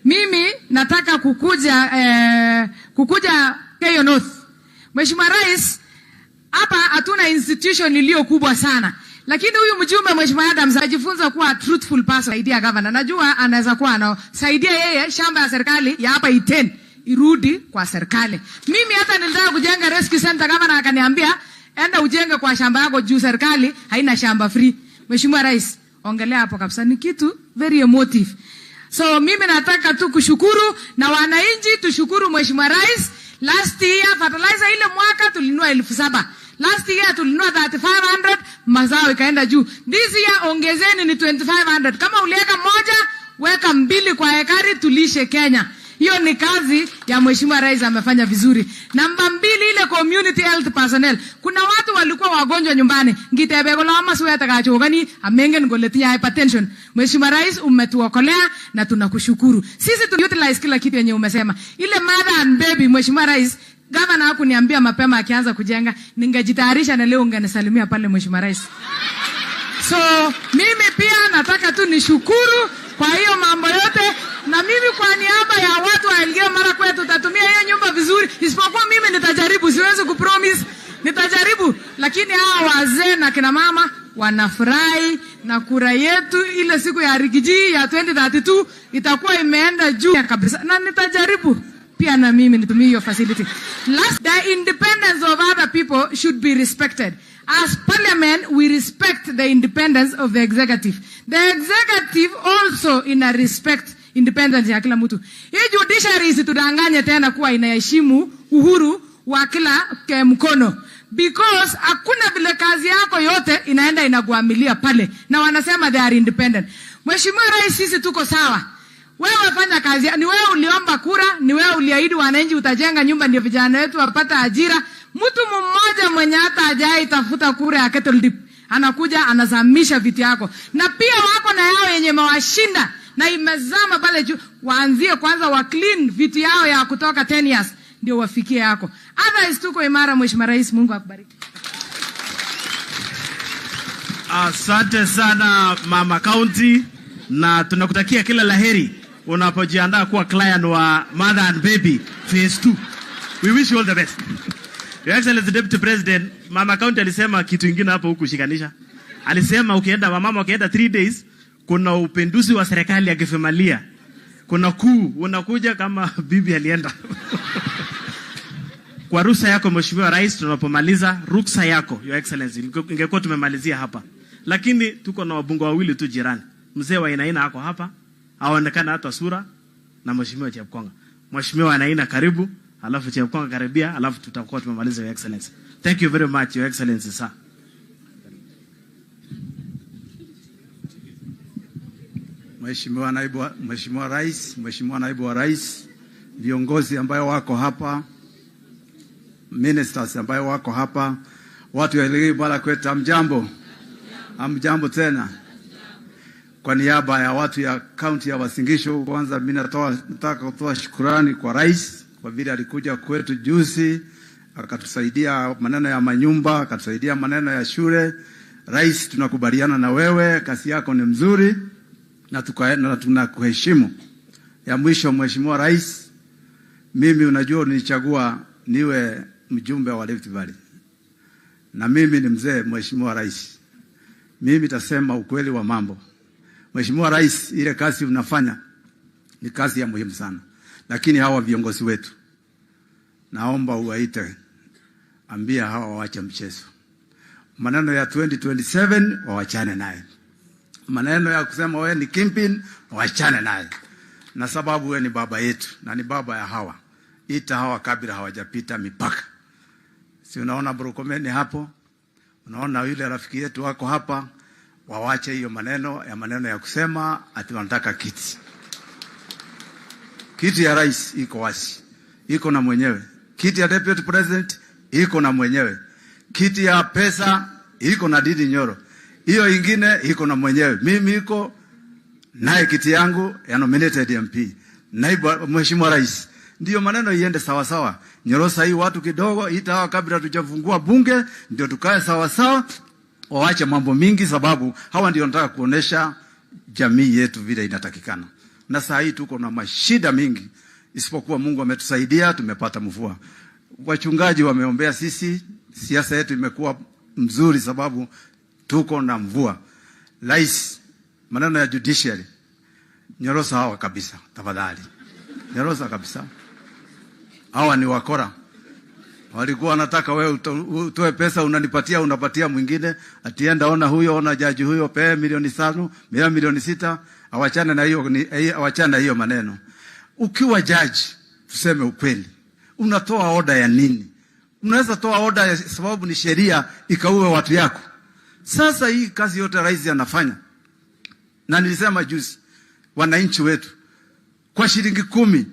mimi nataka kukuja Keyo North. Mheshimiwa Rais, hapa hatuna institution iliyo kubwa sana. Lakini huyu mjumbe Mheshimiwa Adams ajifunza kuwa truthful person, idea governor. Najua anaweza kuwa anasaidia yeye shamba ya serikali ya hapa Iten irudi kwa serikali. Mimi hata nilitaka kujenga rescue center governor akaniambia enda ujenge kwa shamba yako juu serikali haina shamba free. Mheshimiwa Rais, ongelea hapo kabisa, ni kitu very emotive. So mimi nataka tu kushukuru na wananchi tushukuru Mheshimiwa Rais. Last year fertilizer ile mwaka tulinunua 7,000. Last year tulinunua 3,500, mazao ikaenda juu. This year ongezeni ni 2,500. Kama uliweka moja, weka 2 kwa ekari tulishe Kenya. Hiyo ni kazi ya Mheshimiwa Rais, amefanya vizuri. Namba 2 ile community health personnel. Kuna watu walikuwa wagonjwa nyumbani. Ngitebego la mama suya takachogani amengen goletia hypertension. Mheshimiwa Rais umetuokolea na tunakushukuru. Sisi utilize kila kitu yenye umesema. Ile mother and baby Mheshimiwa Rais, gavana hakuniambia mapema akianza kujenga, ningejitayarisha na leo ungenisalimia pale Mheshimiwa Rais. So mimi pia nataka tu nishukuru kwa hiyo mambo yote, na mimi kwa niaba ya watu wa Elgeyo Marakwet tutatumia hiyo nyumba vizuri. Isipokuwa mimi nitajaribu, siwezi kupromise, nitajaribu, lakini hawa wazee na kina mama wanafurahi na kura yetu ile siku ya Rigiji ya 2032 itakuwa imeenda juu kabisa, na nitajaribu pia na mimi nitumie hiyo facility. Last, the independence of other people should be respected. As parliament, we respect the independence of the executive. The executive also ina respect independence ya kila mtu. Hii judiciary isitudanganye tena kuwa inaheshimu uhuru wa kila mkono. Because hakuna vile kazi yako yote inaenda inaguamilia pale. Na wanasema they are independent. Mheshimiwa Rais, sisi tuko sawa. Wewe fanya kazi, ni wewe uliomba kura, ni wewe uliahidi wananchi utajenga nyumba ndio vijana wetu wapata ajira. Mtu mmoja mwenye hata hajai tafuta kura ya kettle dip anakuja anazamisha viti yako. Na pia wako na yao yenye mawashinda na imezama pale juu, waanzie kwanza wa clean viti yao ya kutoka 10 years ndio wafikie yako. Otherwise tuko imara. Mheshimiwa Rais, Mungu akubariki. Asante sana Mama County, na tunakutakia kila laheri unapojiandaa kuwa client wa Mother and Baby phase 2. We wish you all the best. Your Excellency Deputy President, Mama County alisema kitu kingine hapo huku shikanisha. Alisema ukienda mama ukienda 3 days kuna upenduzi wa serikali ya kifamilia. Kuna kuu unakuja kama bibi alienda. Kwa ruhusa yako Mheshimiwa Rais, tunapomaliza ruhusa yako Your Excellency, ingekuwa tumemalizia hapa. Lakini tuko na wabunge wawili tu jirani. Mzee wa Inaina hako hapa, haonekana hata sura, na Mheshimiwa Chepkonga. Mheshimiwa Inaina karibu, alafu Chepkonga karibia, alafu tutakuwa tumemaliza Your Excellency. Thank you very much Your Excellency sir. Mheshimiwa Rais, Mheshimiwa Naibu wa Rais, viongozi ambao wako hapa, ministers ambao wako hapa, watu wa Elgeyo Marakwet, amjambo. Amjambo tena. Kwa niaba ya watu ya kaunti ya Uasin Gishu, kwanza mimi nataka kutoa shukrani kwa Rais kwa vile alikuja kwetu juzi akatusaidia maneno ya manyumba, akatusaidia maneno ya shule. Rais, tunakubaliana na wewe, kazi yako ni mzuri na tunakuheshimu. Ya mwisho Mheshimiwa Rais, mimi unajua ulinichagua niwe mjumbe wa Rift Valley. Na mimi ni mzee Mheshimiwa Rais. Mimi tasema ukweli wa mambo. Mheshimiwa Rais, ile kazi unafanya ni kazi ya muhimu sana. Lakini hawa viongozi wetu, naomba uwaite, ambia hawa waache mchezo. Maneno ya 2027 waachane naye. Maneno ya kusema wewe ni kingpin waachane naye. Na sababu wewe ni baba yetu na ni baba ya hawa. Ita hawa kabla hawajapita mipaka. Si unaona Brokomeni hapo? Unaona yule rafiki yetu wako hapa? Wawache hiyo maneno ya kusema ati wanataka kiti. Kiti ya rais iko wazi. Iko na mwenyewe. Kiti ya deputy president iko na mwenyewe. Kiti ya pesa iko na Didi Nyoro. Hiyo ingine iko na mwenyewe. Mimi iko naye kiti yangu ya nominated MP. Naibu Mheshimiwa Rais. Ndio maneno iende sawa sawa. Nyorosa hii watu kidogo itawa kabla tujafungua bunge ndio tukae sawa sawa. Waache mambo mingi sababu hawa ndio wanataka kuonesha jamii yetu vile inatakikana. na saa hii tuko na mashida mingi, isipokuwa Mungu ametusaidia, tumepata mvua. Wachungaji wameombea sisi, siasa yetu imekuwa mzuri sababu tuko na mvua. Rais, maneno ya judiciary, nyorosa hawa kabisa, tafadhali. Nyorosa kabisa. Hawa ni wakora. Walikuwa wanataka wewe utoe pesa, unapatia mwingine, atienda ona huyo, ona jaji huyo, pe milioni 5, milioni 6, awachane na hiyo maneno. Ukiwa jaji, tuseme ukweli, unatoa order ya nini? Unaweza toa order ya sababu ni sheria ikaue watu yako. Sasa hii kazi yote rais anafanya. Na nilisema juzi, wananchi wetu kwa shilingi 10,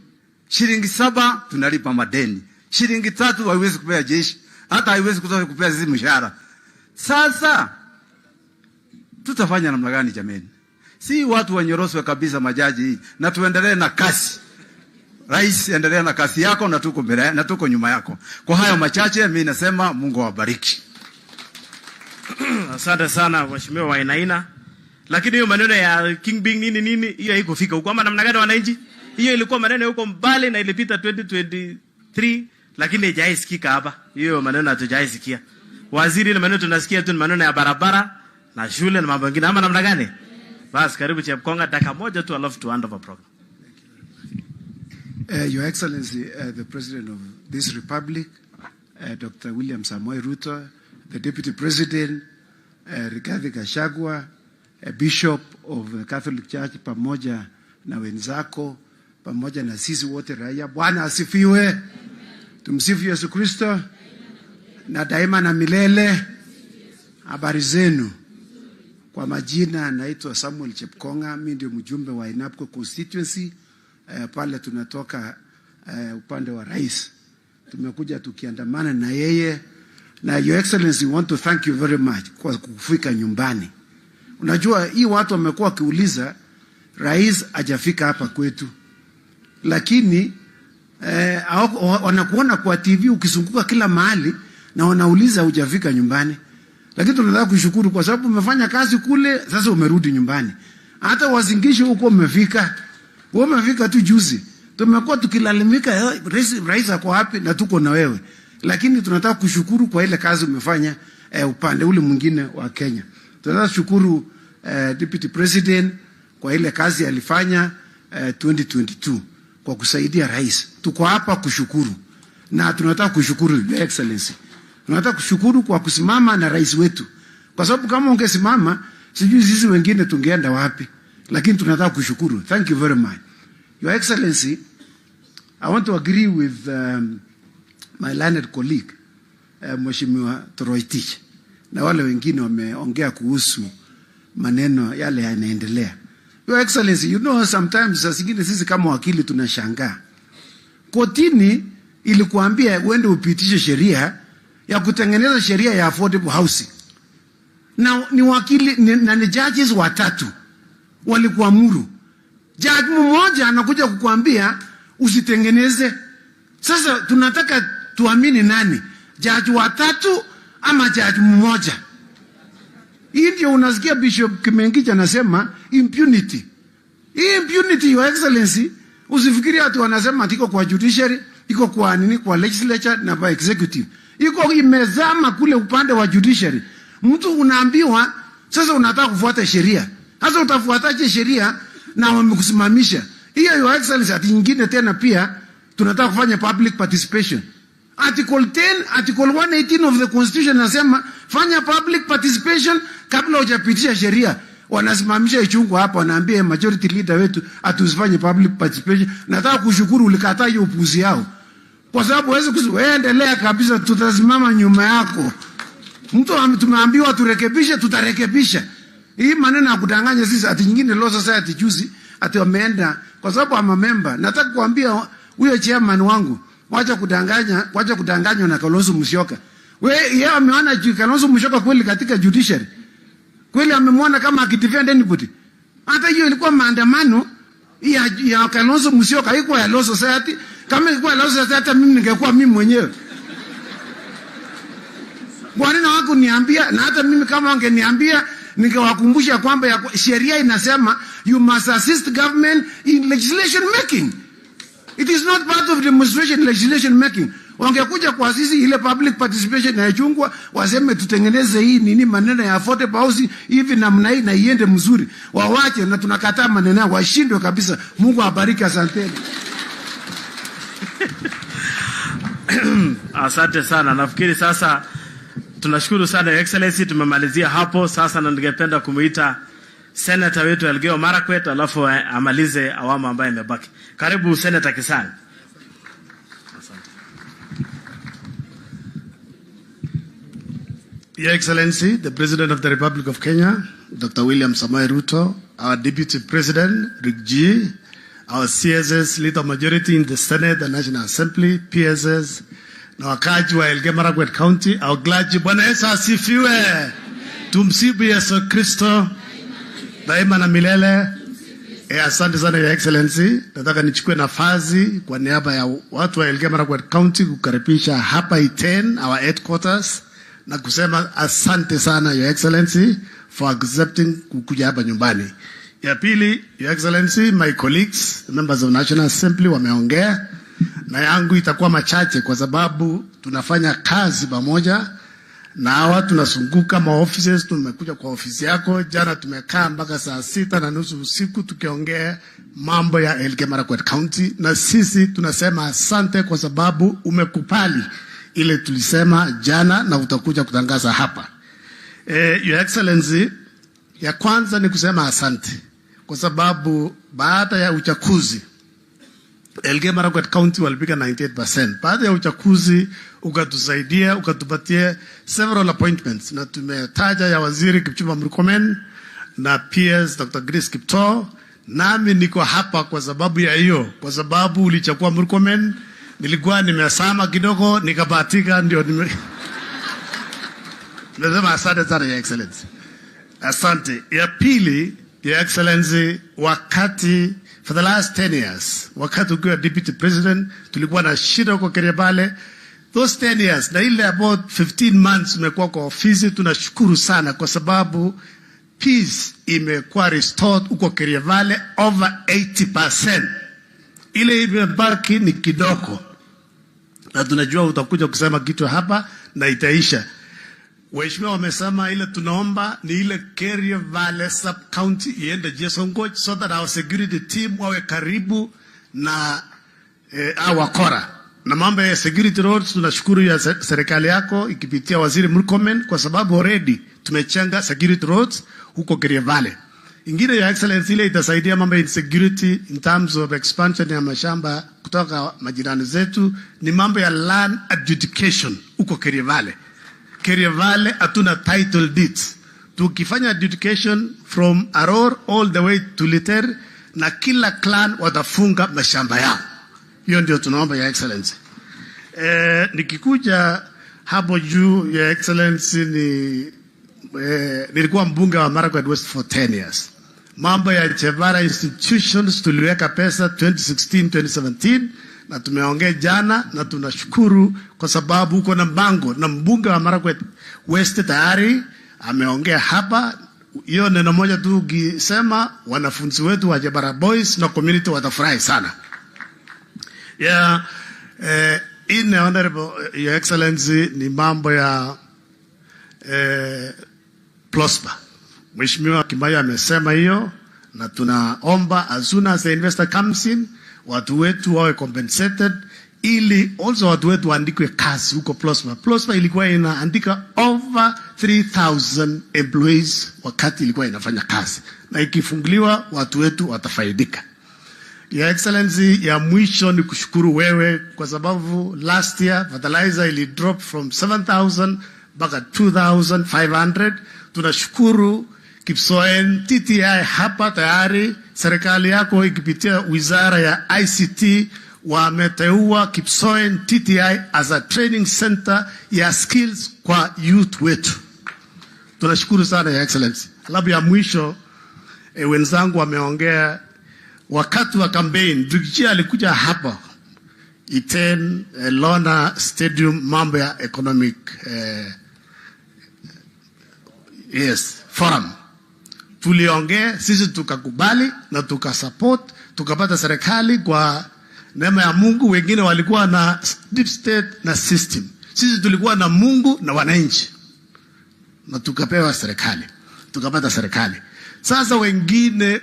shilingi 7 tunalipa madeni. Shilingi 3 haiwezi kupea jeshi, hata haiwezi kupea sisi mshahara. Sasa tutafanya namna gani jameni? Si watu wanyoroswe kabisa majaji hii, na tuendelee na kasi. Rais, endelea na kasi yako, na tuko mbele na tuko nyuma yako. Kwa hayo machache mimi nasema Mungu awabariki. Asante sana Mheshimiwa Wainaina. Lakini hiyo maneno ya King Bing nini hiyo haikufika huko. Ama namna gani wananchi? Hiyo ilikuwa maneno huko mbali na ilipita 2023, lakini haijasikika hapa. Hiyo maneno hatujaisikia. Waziri na maneno tunasikia tu maneno ya barabara na shule na mambo mengine. Ama namna gani? Basi karibu Chepkonga, dakika moja tu alafu to hand over program. Your Excellency, the President of this Republic, Dr. William Samoei Ruto, the Deputy President, Rigathi Gachagua, Bishop of the Catholic Church, pamoja na wenzako, pamoja na sisi wote raia. Bwana asifiwe. Tumsifu Yesu Kristo. Na daima na milele. Habari zenu. Kwa majina naitwa Samuel Chepkonga, mimi ndio mjumbe wa Inapco constituency. Pale tunatoka upande wa rais. Tumekuja tukiandamana na yeye. Na Your Excellency, want to thank you very much kwa kufika nyumbani. Unajua hii watu wamekuwa kiuliza rais hajafika hapa kwetu. Lakini wanakuona kwa TV ukizunguka kila mahali na wanauliza hujafika nyumbani. Lakini tunataka kushukuru kwa sababu umefanya kazi kule, sasa umerudi nyumbani. Hata wazingishi huko umefika. Wewe umefika tu juzi. Tumekuwa tukilalamika rais ako wapi, na tuko na wewe. Lakini tunataka kushukuru kwa ile kazi umefanya upande ule mwingine wa Kenya. Tunataka kushukuru Deputy President kwa ile kazi alifanya 2022 kwa kusaidia rais. Tuko hapa kushukuru. Na tunataka kushukuru Your Excellency. Tunataka kushukuru kwa kusimama na rais wetu. Kwa sababu kama ungesimama, sijui sisi wengine tungeenda wapi. Lakini tunataka kushukuru. Thank you very much. Your Excellency, I want to agree with my learned colleague, Mheshimiwa Toroitich. Na wale wengine wameongea kuhusu maneno yale yanaendelea. Your Excellency, you know sometimes saa zingine sisi kama wakili tunashangaa. Kotini ilikuambia uende upitishe sheria ya kutengeneza sheria ya affordable housing. Na ni wakili na ni judges 3 walikuamuru. Judge mmoja anakuja kukuambia usitengeneze. Sasa tunataka tuamini nani? Judge 3 ama judge mmoja? Hii ndio unasikia Bishop Kimengicha anasema impunity. Hii impunity, Your Excellency, usifikirie ati wanasema iko kwa judiciary, iko kwa nini, kwa legislature na kwa executive. Iko imezama kule upande wa judiciary. Mtu unaambiwa sasa unataka kufuata sheria. Sasa utafuataje sheria na wamekusimamisha? Hiyo Your Excellency, ati nyingine tena pia tunataka kufanya public participation. Article 10, Article 118 of the Constitution nasema fanya public participation kabla hujapitisha sheria. Wanasimamisha ichungu hapa, wanaambia majority leader wetu atusifanye public participation. Nataka kushukuru ulikataa hiyo upuzi yao. Kwa sababu wewe endelea kabisa, tutasimama nyuma yako. Mtu tumeambiwa turekebishe, tutarekebisha. Hii maneno ya kudanganya sisi ati nyingine Law Society juzi ati wameenda kwa sababu ama member. Nataka kuambia huyo chairman wangu, wacha kudanganywa na Kalonzo Musyoka. Yeye ameona Kalonzo Musyoka kweli katika judiciary. Kweli amemwona kama akidefend anybody. Hata hiyo ilikuwa maandamano ya Kalonzo Musyoka, haikuwa ya Law Society. Kama ilikuwa Law Society hata mimi ningekuwa mimi mwenyewe. Kwa nini wako niambia, na hata mimi kama wangeniambia Nikawakumbusha kwamba sheria inasema you must assist government in legislation making. It is not part of demonstration legislation making. Wangekuja kwa sisi ile public participation na chungwa waseme tutengeneze hii nini maneno ya affordable housing hivi namna hii na iende mzuri. Wawache na tunakataa maneno yao washindwe kabisa. Mungu awabariki, asanteni. Asante sana. Nafikiri sasa tunashukuru sana Your Excellency, tumemalizia hapo sasa, na ningependa kumuita Senator wetu Elgeyo Marakwet alafu amalize awamu ambayo imebaki. Karibu Senator Kisang. Your Excellency, the President of the Republic of Kenya, Dr. William Samoei Ruto, our Deputy President, Rick G, our CSS, leader majority in the Senate and National Assembly, PSS, na wakaji wa Elgeyo Marakwet County, our clergy, Bwana Yesu asifiwe. Tumsifu Yesu Kristo daima na milele. Asante sana Your Excellency. Nataka nichukue nafasi kwa niaba ya watu wa Elgeyo Marakwet County kukaribisha hapa Iten, our headquarters, na kusema asante sana Your Excellency for accepting kukuja hapa nyumbani. Ya pili, Your Excellency, my colleagues, members of National Assembly wameongea, na yangu itakuwa machache kwa sababu tunafanya kazi pamoja na hawa, tunasunguka ma offices. Tumekuja kwa ofisi yako jana, tumekaa mpaka saa 6:30 usiku tukiongea mambo ya Elgeyo Marakwet County, na sisi tunasema asante kwa sababu umekubali ile tulisema jana na utakuja kutangaza hapa. Your Excellency, ya kwanza ni kusema asante kwa sababu baada ya uchaguzi Elgeyo Marakwet County walipiga 98%. Baada ya uchaguzi ukatusaidia, ukatupatia several appointments, na tumetaja ya Waziri Kipchumba Murkomen na PS Dr. Grace Kiptoo. Nami niko hapa kwa sababu ya hiyo, kwa sababu ulichukua Murkomen, nilikuwa nimesama kidogo nikabahatika ndio nasema asante sana Your Excellency. Asante. Ya pili, Your Excellency, wakati for the last 10 years, wakati ukiwa Deputy President, tulikuwa na shida kwa Keria. Those 10 years, na ile about 15 months umekuwa kwa ofisi, tunashukuru sana kwa sababu peace imekuwa restored uko Keria over 80%. Ile imebaki ni kidogo, na tunajua utakuja kusema kitu hapa na itaisha. Waheshimiwa wamesema ile tunaomba ni ile Keria sub county iende Jesongoch, so that our security team wawe karibu na wakora. Na mambo ya security roads, tunashukuru ya serikali yako ikipitia Waziri Murkomen kwa sababu already tumechenga security roads huko Keria. Ingine ya Excellency, ile itasaidia mambo ya insecurity in terms of expansion ya mashamba kutoka majirani zetu, ni mambo ya land adjudication huko Keria. Keria hatuna title deeds. Tukifanya adjudication from Aror all the way to Liter, na kila clan watafunga mashamba yao. Hiyo ndio tunaomba Your Excellency. Nikikuja hapo juu Your Excellency, nilikuwa mbunge wa Marakwet West for 10 years. Mambo ya Chevara institutions tuliweka pesa 2016-2017 na tumeongea jana, na tunashukuru kwa sababu uko na mbango, na mbunge wa Marakwet West tayari ameongea hapa. Hiyo neno moja tu ukisema, wanafunzi wetu wa Chevara Boys na community watafurahi sana. In honorable Your Excellency, ni mambo ya Prosper. Mheshimiwa Kimaya amesema hiyo, na tunaomba as soon as the investor comes in, watu wetu wawe compensated, ili also watu wetu waandikwe kazi huko Prosper. Prosper ilikuwa inaandika over 3,000 employees wakati ilikuwa inafanya kazi, na ikifunguliwa watu wetu watafaidika. Your Excellency, ya mwisho ni kushukuru wewe kwa sababu last year fertilizer ili drop from 7,000 mpaka 2,500. Tunashukuru Kipsoen TTI hapa tayari serikali yako ikipitia wizara ya ICT wameteua Kipsoen TTI as a training center ya skills kwa youth wetu. Tunashukuru sana Your Excellency. Alafu ya mwisho, wenzangu wameongea wakati wa campaign. Dukijia alikuja hapa Iten Lona Stadium, mambo ya economic forum, tuliongea, sisi tukakubali na tukasupport, tukapata serikali kwa neema ya Mungu. Wengine walikuwa na deep state na system. Sisi tulikuwa na Mungu na wananchi. Na tukapewa serikali. Tukapata serikali. Sasa wengine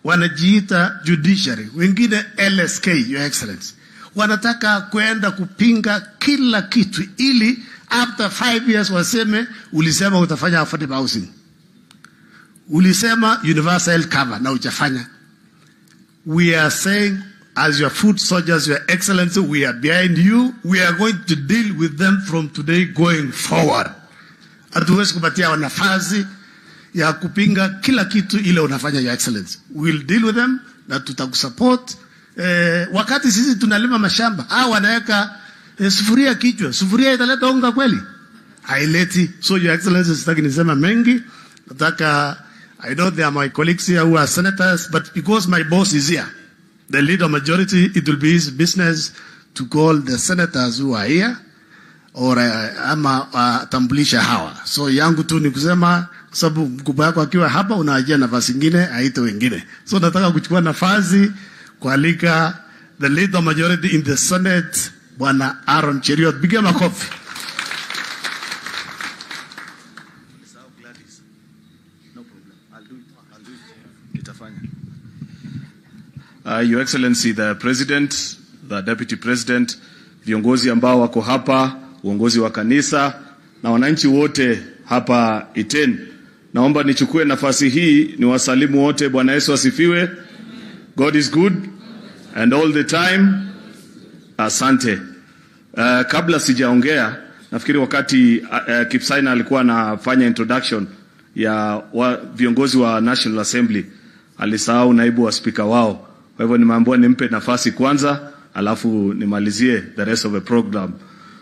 wanajiita judiciary, wengine LSK, Your Excellency. Wanataka kwenda kupinga kila kitu ili after 5 years waseme ulisema utafanya affordable housing. Ulisema universal cover na hujafanya. We are saying as your foot soldiers, Your Excellency, we are behind you. We are going to deal with them from today going forward. Hatuwezi kupatia nafasi ya kupinga kila kitu ile unafanya, Your Excellency. We'll deal with them na tutakusupport. Wakati sisi tunalima mashamba, wanaweka sufuria kichwa. Sufuria italeta unga kweli? Haileti. So Your Excellency, sitaki nisema mengi. Nataka, I know there are my colleagues here who are senators, but because my boss is here, the leader majority, it will be his business to call the senators who are here or tambulisha hawa. So yangu tu ni kusema sababu mkubwa wako akiwa hapa unaajia nafasi nyingine aite wengine. So nataka kuchukua nafasi kualika the leader majority in the Senate, Bwana Aaron Cheriot. Pigia makofi. Your Excellency, the President, the Deputy President, viongozi ambao wako hapa, uongozi wa kanisa na wananchi wote hapa Iten. Naomba nichukue nafasi hii ni wasalimu wote. Bwana Yesu asifiwe. God is good and all the time. Asante. Kabla sijaongea, nafikiri wakati Kipsaina alikuwa anafanya introduction ya viongozi wa National Assembly, alisahau naibu wa speaker wao. Kwa hivyo nimeambiwa nimpe nafasi kwanza, alafu nimalizie the rest of the program.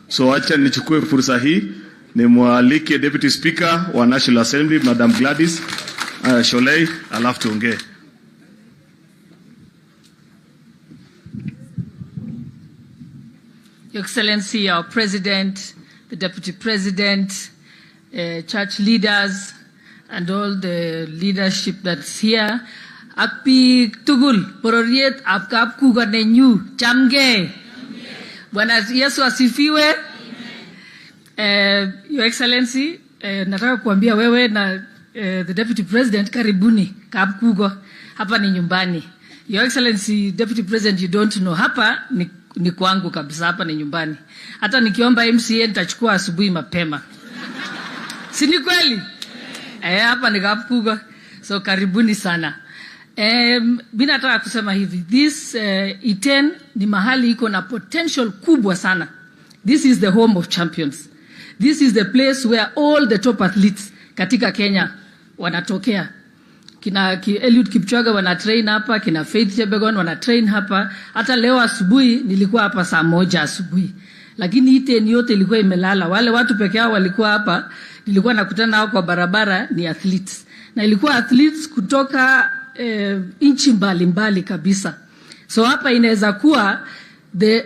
So acha nichukue fursa hii nimwalike Deputy Speaker wa National Assembly, Madam Gladys Sholei, alafu tuongee. Your Excellency, our President, the Deputy President, church leaders, and all the leadership that's here. Akpi tugul bororiet apkap kuga nenyu chamge. Bwana Yesu asifiwe. Your Excellency, nataka kuambia wewe na the Deputy President, karibuni Kapkugo. Hapa ni nyumbani. Your Excellency, Deputy President, you don't know, hapa ni kwangu kabisa, hapa ni nyumbani. Hata nikiomba MCA nitachukua asubuhi mapema. Si ni kweli? Hapa ni Kapkugo. So karibuni sana. Bila nataka kusema hivi, this Iten ni mahali iko na potential kubwa sana. This is the home of champions. This is the place where all the top athletes katika Kenya wanatokea. Kina Eliud Kipchoge wana train hapa, kina Faith Chebgon wana train hapa. Hata leo asubuhi nilikuwa hapa saa 1 asubuhi. Lakini Iten yote ilikuwa imelala. Wale watu peke yao walikuwa hapa, nilikuwa nakutana nao kwa barabara, ni athletes. Na ilikuwa athletes kutoka nchi mbalimbali kabisa. So hapa inaweza kuwa the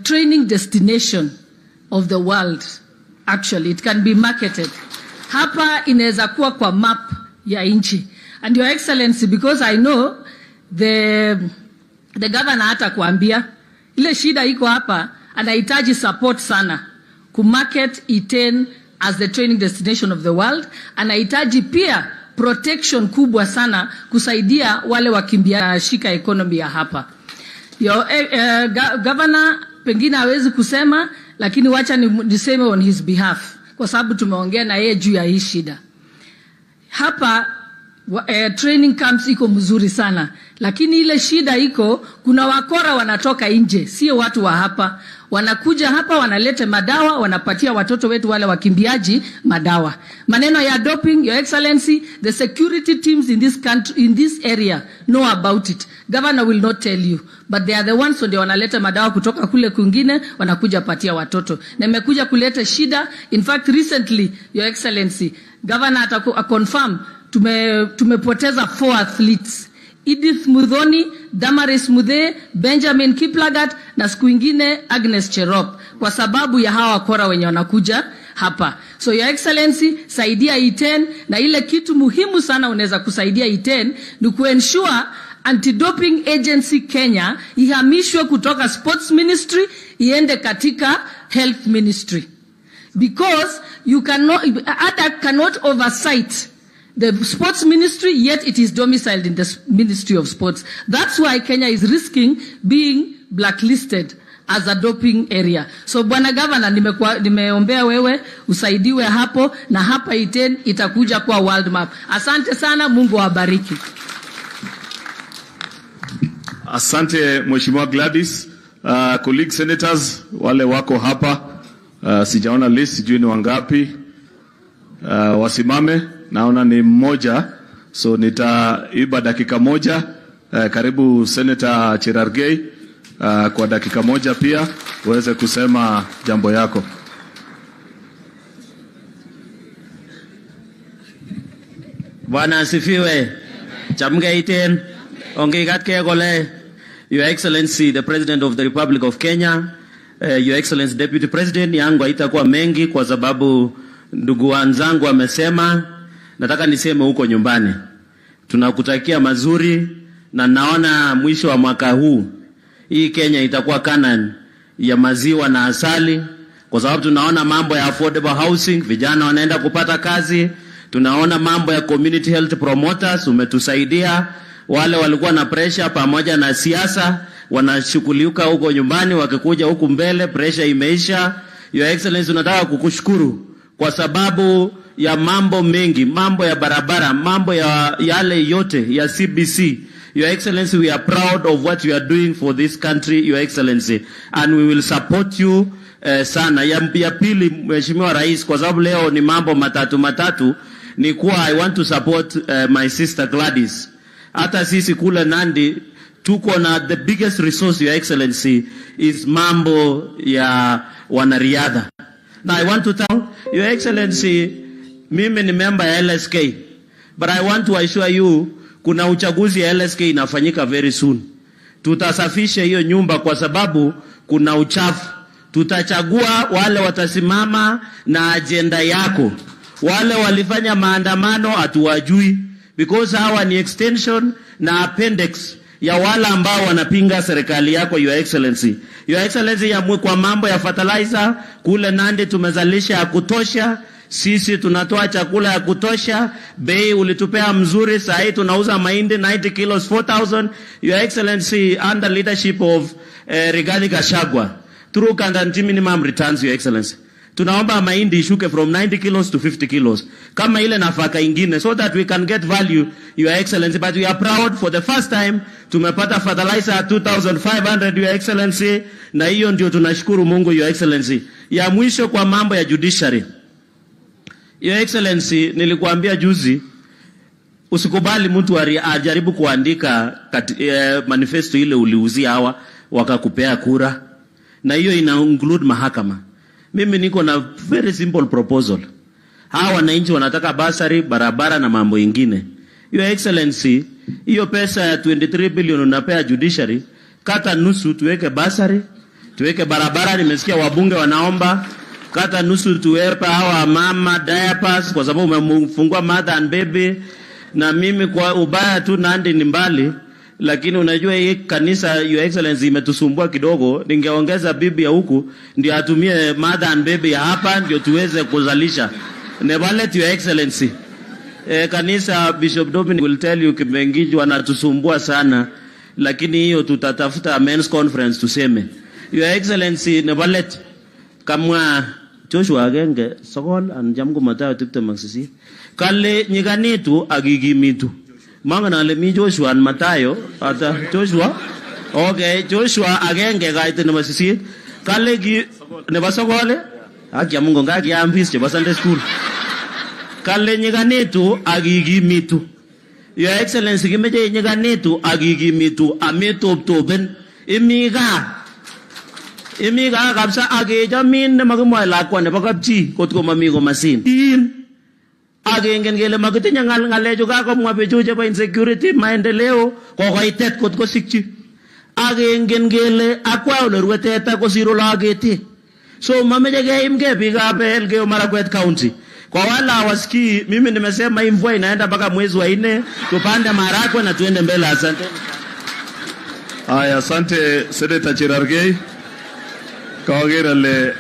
training destination of the world. Actually, it can be marketed. Hapa inaweza kuwa kwa map ya nchi. And Your Excellency, because I know the governor hata kuambia ile shida iko hapa, anahitaji support sana kumarket Iten as the training destination of the world. Anahitaji pia protection kubwa sana kusaidia wale wakimbia shika economy ya hapa. Governor pengine hawezi kusema, lakini wacha niseme on his behalf, kwa sababu tumeongea na yeye juu ya hii shida. Hapa training camps iko mzuri sana, lakini ile shida iko, kuna wakora wanatoka nje, sio watu wa hapa. Wanakuja hapa, wanaleta madawa, wanapatia watoto wetu wale wakimbiaji madawa. Maneno ya doping, Your Excellency, the security teams in this country, in this area know about it. Governor will not tell you, but they are the ones who wanaleta madawa kutoka kule kwingine, wanakuja patia watoto. Na imekuja kuleta shida. In fact, recently, Your Excellency, Governor confirm tumepoteza 4 athletes. Edith Mudhoni, Damaris Mudhe, Benjamin Kiplagat na siku ingine Agnes Cherop, kwa sababu ya hawa wakora wenye wanakuja hapa. So Your Excellency, saidia iten, na ile kitu muhimu sana unaweza kusaidia iten ni kuensure Anti-Doping Agency Kenya ihamishwe kutoka Sports Ministry iende katika Health Ministry. Because you cannot, ADA cannot oversight the sports ministry, yet it is domiciled in the Ministry of Sports. That's why Kenya is risking being blacklisted as a doping area. So Bwana Governor, nimeombea wewe usaidiwe hapo, na hapa iten itakuja kwa world map. Asante sana, Mungu awabariki. Asante Mheshimiwa Gladys. Colleague senators wale wako hapa, sijaona list, sijui ni wangapi. Wasimame, naona ni mmoja, so nitaiba dakika moja. Karibu Senator Cherargei, kwa dakika moja pia uweze kusema jambo yako. Bwana asifiwe. Chamge iten, ongigatke kole. Your Excellency, the President of the Republic of Kenya, Your Excellency Deputy President, yangu haitakuwa mengi kwa sababu ndugu wanzangu wamesema. Nataka niseme huko nyumbani tunakutakia mazuri, na naona mwisho wa mwaka huu hii Kenya itakuwa Canaan ya maziwa na asali, kwa sababu tunaona mambo ya affordable housing, vijana wanaenda kupata kazi. Tunaona mambo ya community health promoters, umetusaidia. Wale walikuwa na pressure pamoja na siasa wanashughuliuka huko nyumbani, wakikuja huku mbele pressure imeisha. Your Excellency, tunataka kukushukuru kwa sababu ya mambo mengi, mambo ya barabara, mambo ya yale yote ya CBC. Your Excellency, we are proud of what you are doing for this country, Your Excellency, and we will support you sana. Ya pili, Mheshimiwa Rais, kwa sababu leo ni mambo matatu, ni kuwa I want to support my sister Gladys. Hata sisi kule Nandi tuko na the biggest resource, Your Excellency, is mambo ya wanariadha. Now I want to tell Your Excellency, mimi ni member ya LSK, but I want to assure you kuna uchaguzi ya LSK inafanyika very soon. Tutasafisha hiyo nyumba kwa sababu kuna uchafu. Tutachagua wale watasimama na agenda yako. Wale walifanya maandamano hatuwajui, because hawa ni extension na appendix ya wala ambao wanapinga serikali yako, Your Excellency. Your Excellency, ya kwa mambo ya fertilizer kule Nandi tumezalisha ya kutosha. Sisi tunatoa chakula ya kutosha. Bei ulitupea mzuri, saa hii tunauza mahindi 90 kilos 4,000. Your Excellency, under leadership of Rigathi Gachagua, through guarantee minimum returns, Your Excellency, tunaomba mahindi ishuke from 90 kilos to 50 kilos kama ile nafaka ingine, so that we can get value, Your Excellency. But we are proud, for the first time tumepata fertilizer 2,500, Your Excellency, na hiyo ndio tunashukuru Mungu, Your Excellency. Ya mwisho kwa mambo ya judiciary, Your Excellency, nilikuambia juzi usikubali mtu ajaribu kuandika manifesto ile uliuzia hawa wakakupea kura, na hiyo ina include mahakama. Mimi niko na very simple proposal. Hawa wananchi wanataka basari, barabara na mambo ingine. Your Excellency, hiyo pesa ya 23 billion unapea judiciary, kata nusu tuweke basari, tuweke barabara. Nimesikia wabunge wanaomba kata nusu tuwepe hawa mama diapers, kwa sababu umefungua mother and baby. Na mimi kwa ubaya tu Nandi ni mbali, lakini unajua hii kanisa, Your Excellency, imetusumbua kidogo. Ningeongeza bibi ya huku ndio atumie mother and baby ya hapa ndio tuweze kuzalisha. Nevalet, Your Excellency. Kanisa Bishop Dominic will tell you Kimengiji wanatusumbua sana, lakini hiyo tutatafuta men's conference tuseme. Your Excellency, nevalet kama Joshua agenge sokol an jamgo Mathayo 28 kale nyiganitu agigimitu mangana le mi Joshua an Mathayo ata Joshua okay Joshua agenge gaite nebo 8 kale gi nebo sokol akia Mungu ngaki ambis chebo Sunday school kale nyiganitu agigimitu. Your Excellency, kimeje nyiganitu agigimitu ametoptoben imiga kabisa agejamin ne magimoy lakwa ne bakapchi kotko mami ko masin agenge ngele magitinya ngalejo kakomwa bejo chebo insecurity maendeleo kokoitet kotko sikchi agenge ngele akwa ole rueteta ko siro lageti. So mameje geimge piga Elgeyo Marakwet County. Kwa wala hawasikii, mimi nimesema hii mvua inaenda mpaka mwezi wa 4, tupande marakwe na tuende mbele. Asante. Aya, asante Senator Cherargei. Kawagera le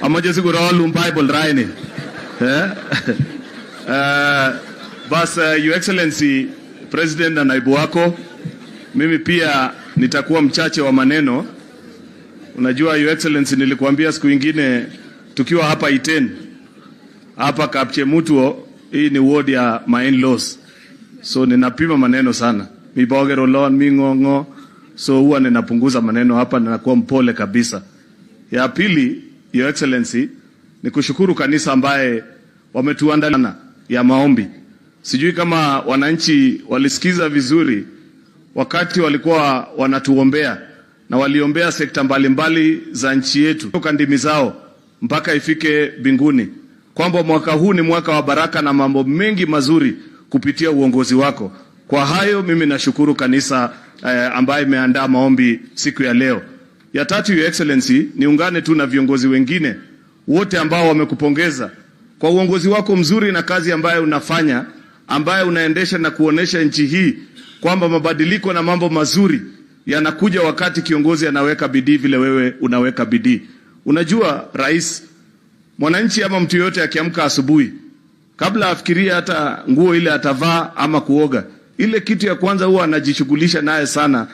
amaje siguro alum Bible raini. Your Excellency President na naibu wako, mimi pia nitakuwa mchache wa maneno. Unajua Your Excellency, nilikuambia siku nyingine tukiwa hapa Iten, hapa Kapchemutuo, hii ni ward ya my in-laws. So ninapima maneno sana. Mibogero lon mingongo. So huwa ninapunguza maneno hapa na nakuwa mpole kabisa. Ya pili, Your Excellency, ni kushukuru kanisa ambaye wametuandalia ya maombi. Sijui kama wananchi walisikiza vizuri wakati walikuwa wanatuombea, na waliombea sekta mbalimbali za nchi yetu kutoka ndimi zao mpaka ifike mbinguni, kwamba mwaka huu ni mwaka wa baraka na mambo mengi mazuri kupitia uongozi wako. Kwa hayo mimi nashukuru kanisa ambaye imeandaa maombi siku ya leo. Ya tatu, Your Excellency, niungane tu na viongozi wengine wote ambao wamekupongeza kwa uongozi wako mzuri na kazi ambayo unafanya, ambayo unaendesha na kuonesha nchi hii kwamba mabadiliko na mambo mazuri yanakuja wakati kiongozi anaweka bidii vile wewe unaweka bidii. Unajua rais, mwananchi ama mtu yote akiamka asubuhi, kabla afikiria hata nguo ile atavaa ama kuoga, ile kitu ya kwanza huwa anajishughulisha naye sana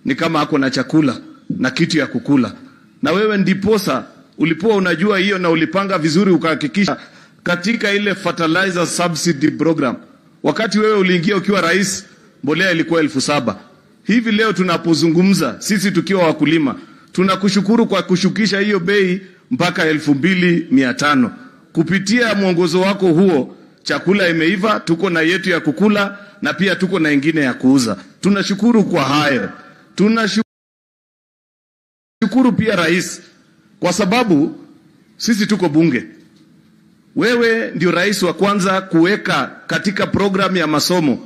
ni kama ako na chakula na kitu ya kukula. Na wewe ndiposa ulipoa unajua hiyo na ulipanga vizuri ukahakikisha katika ile fertilizer subsidy program. Wakati wewe uliingia ukiwa rais, mbolea ilikuwa 7,000. Hivi leo tunapozungumza sisi tukiwa wakulima, tunakushukuru kwa kushukisha hiyo bei mpaka 2,500. Kupitia mwongozo wako huo, chakula imeiva, tuko na yetu ya kukula na pia tuko na ingine ya kuuza. Tunashukuru kwa hayo. Tunashukuru pia rais kwa sababu sisi tuko bunge. Wewe ndio rais wa kwanza kuweka katika program ya masomo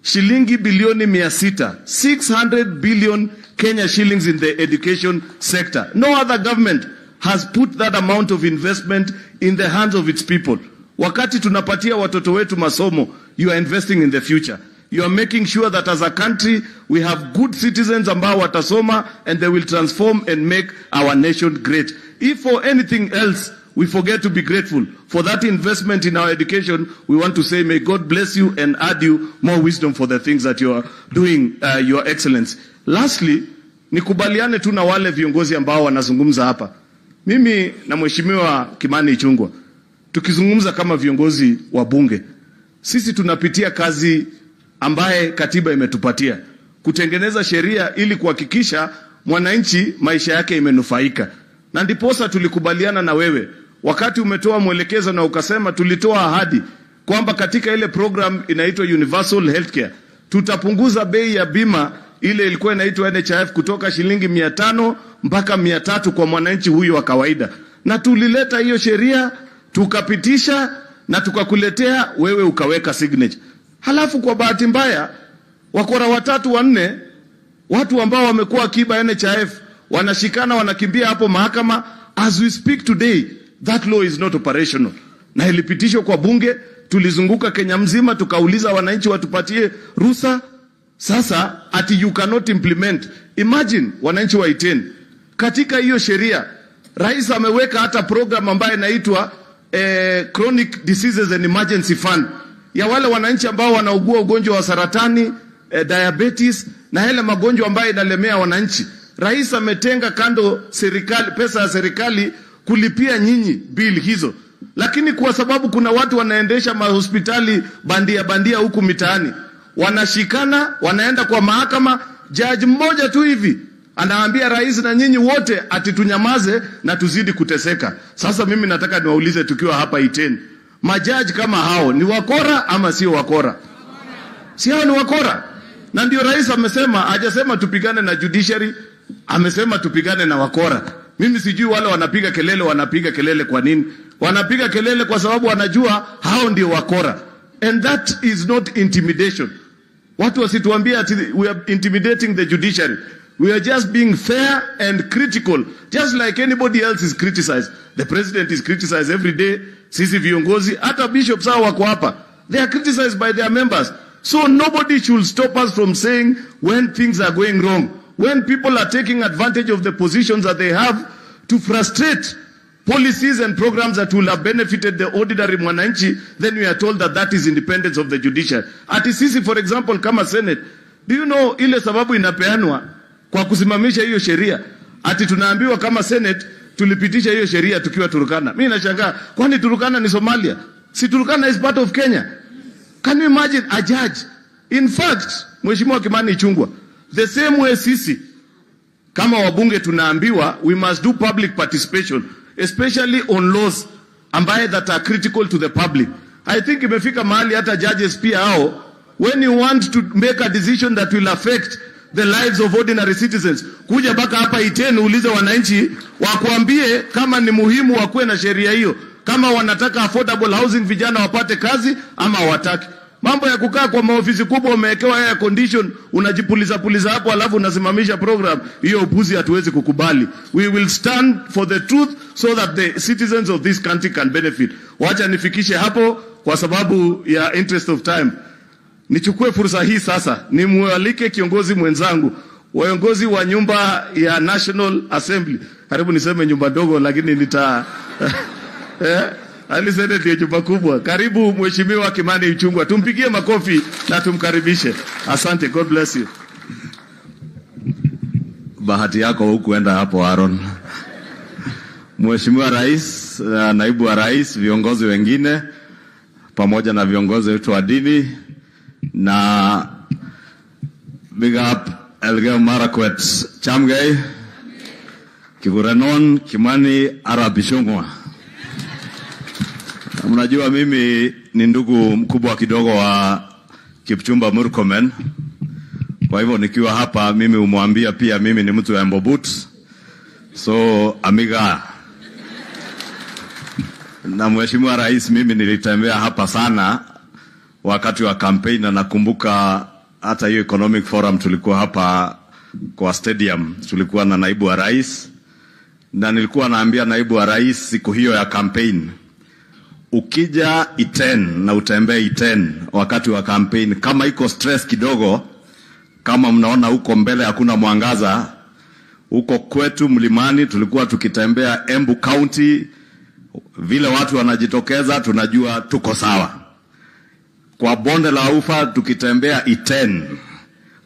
shilingi bilioni 600, 600 billion Kenya shillings in the education sector. No other government has put that amount of investment in the hands of its people. Wakati tunapatia watoto wetu masomo, you are investing in the future. You are making sure that as a country we have good citizens ambao watasoma and they will transform and make our nation great. If for anything else we forget to be grateful for that investment in our education, we want to say may God bless you and add you more wisdom for the things that you are doing, Your Excellency. Lastly, nikubaliane tu na wale viongozi ambao wanazungumza hapa. Mimi na Mheshimiwa Kimani Ichung'wah tukizungumza kama viongozi wa bunge, sisi tunapitia kazi ambaye katiba imetupatia kutengeneza sheria ili kuhakikisha mwananchi maisha yake imenufaika. Na ndiposa tulikubaliana na wewe wakati umetoa mwelekezo na ukasema tulitoa ahadi kwamba katika ile program inaitwa Universal Healthcare tutapunguza bei ya bima ile ilikuwa inaitwa NHIF kutoka shilingi 500 mpaka 300 kwa mwananchi huyu wa kawaida. Na tulileta hiyo sheria, tukapitisha na tukakuletea wewe ukaweka signature. Halafu kwa bahati mbaya wakora 3 4 watu ambao wamekuwa akiba NHIF wanashikana wanakimbia hapo mahakama. As we speak today, that law is not operational. Na ilipitishwa kwa bunge, tulizunguka Kenya mzima, tukauliza wananchi watupatie ruhusa. Sasa ati you cannot implement. Imagine wananchi wa Iten. Katika hiyo sheria, rais ameweka hata program ambayo inaitwa Chronic Diseases and Emergency Fund. Ya wale wananchi ambao wanaugua ugonjwa wa saratani, diabetes na hele magonjwa ambayo inalemea wananchi. Rais ametenga kando serikali, pesa ya serikali kulipia nyinyi bill hizo. Lakini kwa sababu kuna watu wanaendesha mahospitali bandia huku mitaani, wanashikana, wanaenda kwa mahakama, judge mmoja tu hivi anaambia rais na nyinyi wote ati tunyamaze na tuzidi kuteseka. Sasa mimi nataka niwaulize tukiwa hapa Iten, majaji kama hao ni wakora ama sio wakora? Si hao ni wakora? Na ndio rais amesema, hajasema tupigane na judiciary, amesema tupigane na wakora. Mimi sijui wale wanapiga kelele kwa nini? Wanapiga kelele kwa sababu wanajua hao ndio wakora. And that is not intimidation. Watu wasituambie ati we are intimidating the judiciary. We are just being fair and critical, just like anybody else is criticized. The president is criticized every day. Sisi viongozi, hata bishops hao wako hapa. They are criticized by their members. So nobody should stop us from saying when things are going wrong. When people are taking advantage of the positions that they have to frustrate policies and programs that will have benefited the ordinary mwananchi, then we are told that that is independence of the judiciary. Ati sisi, for example, kama Senate, do you know ile sababu inapeanwa kwa kusimamisha hiyo sheria? Ati tunaambiwa kama Senate tulipitisha hiyo sheria tukiwa Turkana. Mimi nashangaa, kwani Turkana ni Somalia? Si Turkana is part of Kenya? Can you imagine a judge? In fact, Mheshimiwa Kimani Ichung'wah, the same way sisi kama wabunge tunaambiwa we must do public participation, especially on laws ambaye that are critical to the public. I think imefika mahali hata judges pia hao, when you want to make a decision that will affect the lives of ordinary citizens, kuja baka hapa Iten uulize wananchi wakuambie kama ni muhimu wakuwe na sheria hiyo, kama wanataka affordable housing vijana wapate kazi ama hawataki. Mambo ya kukaa kwa maofisi kubwa umewekewa air condition, unajipuliza hapo alafu unasimamisha program, hiyo upuzi hatuwezi kukubali. We will stand for the truth so that the citizens of this country can benefit. Wacha nifikishe hapo kwa sababu ya interest of time. Nichukue fursa hii sasa nimwalike kiongozi mwenzangu, waongozi wa nyumba ya National Assembly. Karibu niseme nyumba dogo lakini nita alisema ndio nyumba kubwa. Karibu Mheshimiwa Kimani Ichung'wah. Tumpigie makofi na tumkaribishe. Asante, God bless you. Bahati yako hukuenda hapo Aaron. Mheshimiwa Rais, naibu wa Rais, viongozi wengine pamoja na viongozi wetu wa dini na big up Elgeyo Marakwet Chamgei Kigurenon Kimani Arap Ichung'wah. Mnajua mimi ni ndugu mkubwa kidogo wa Kipchumba Murkomen. Kwa hivyo nikiwa hapa mimi umwambia pia mimi ni mtu wa Mbobut. So amiga. Na Mheshimiwa Rais, mimi nilitembea hapa sana wakati wa campaign, na nakumbuka hata hiyo economic forum tulikuwa hapa kwa stadium, tulikuwa na naibu wa rais, na nilikuwa naambia naibu wa rais siku hiyo ya campaign, ukija Iten na utembee Iten wakati wa campaign, kama iko stress kidogo, kama mnaona huko mbele hakuna mwangaza, huko kwetu mlimani tulikuwa tukitembea Embu County, vile watu wanajitokeza tunajua tuko sawa. Kwa bonde la ufa tukitembea Iten,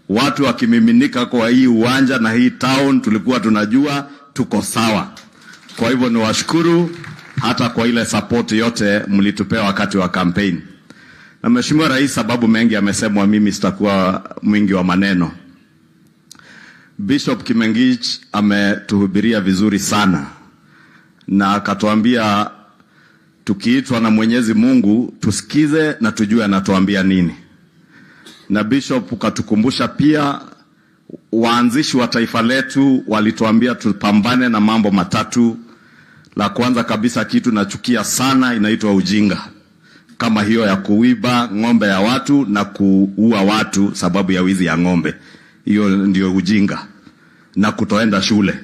watu wakimiminika kwa hii uwanja na hii town, tulikuwa tunajua tuko sawa. Kwa hivyo ni washukuru hata kwa ile support yote mlitupea wakati wa campaign. Na Mheshimiwa Rais, sababu mengi amesemwa, mimi sitakuwa mwingi wa maneno. Bishop Kimengich ametuhubiria vizuri sana na akatuambia tukiitwa na Mwenyezi Mungu tusikize na tujue anatuambia nini. Na Bishop ukatukumbusha pia waanzishi wa taifa letu walituambia tupambane na mambo matatu. La kwanza kabisa, kitu nachukia sana, inaitwa ujinga, kama hiyo ya kuiba ng'ombe ya watu na kuua watu sababu ya wizi ya ng'ombe. Hiyo ndio ujinga, na kutoenda shule.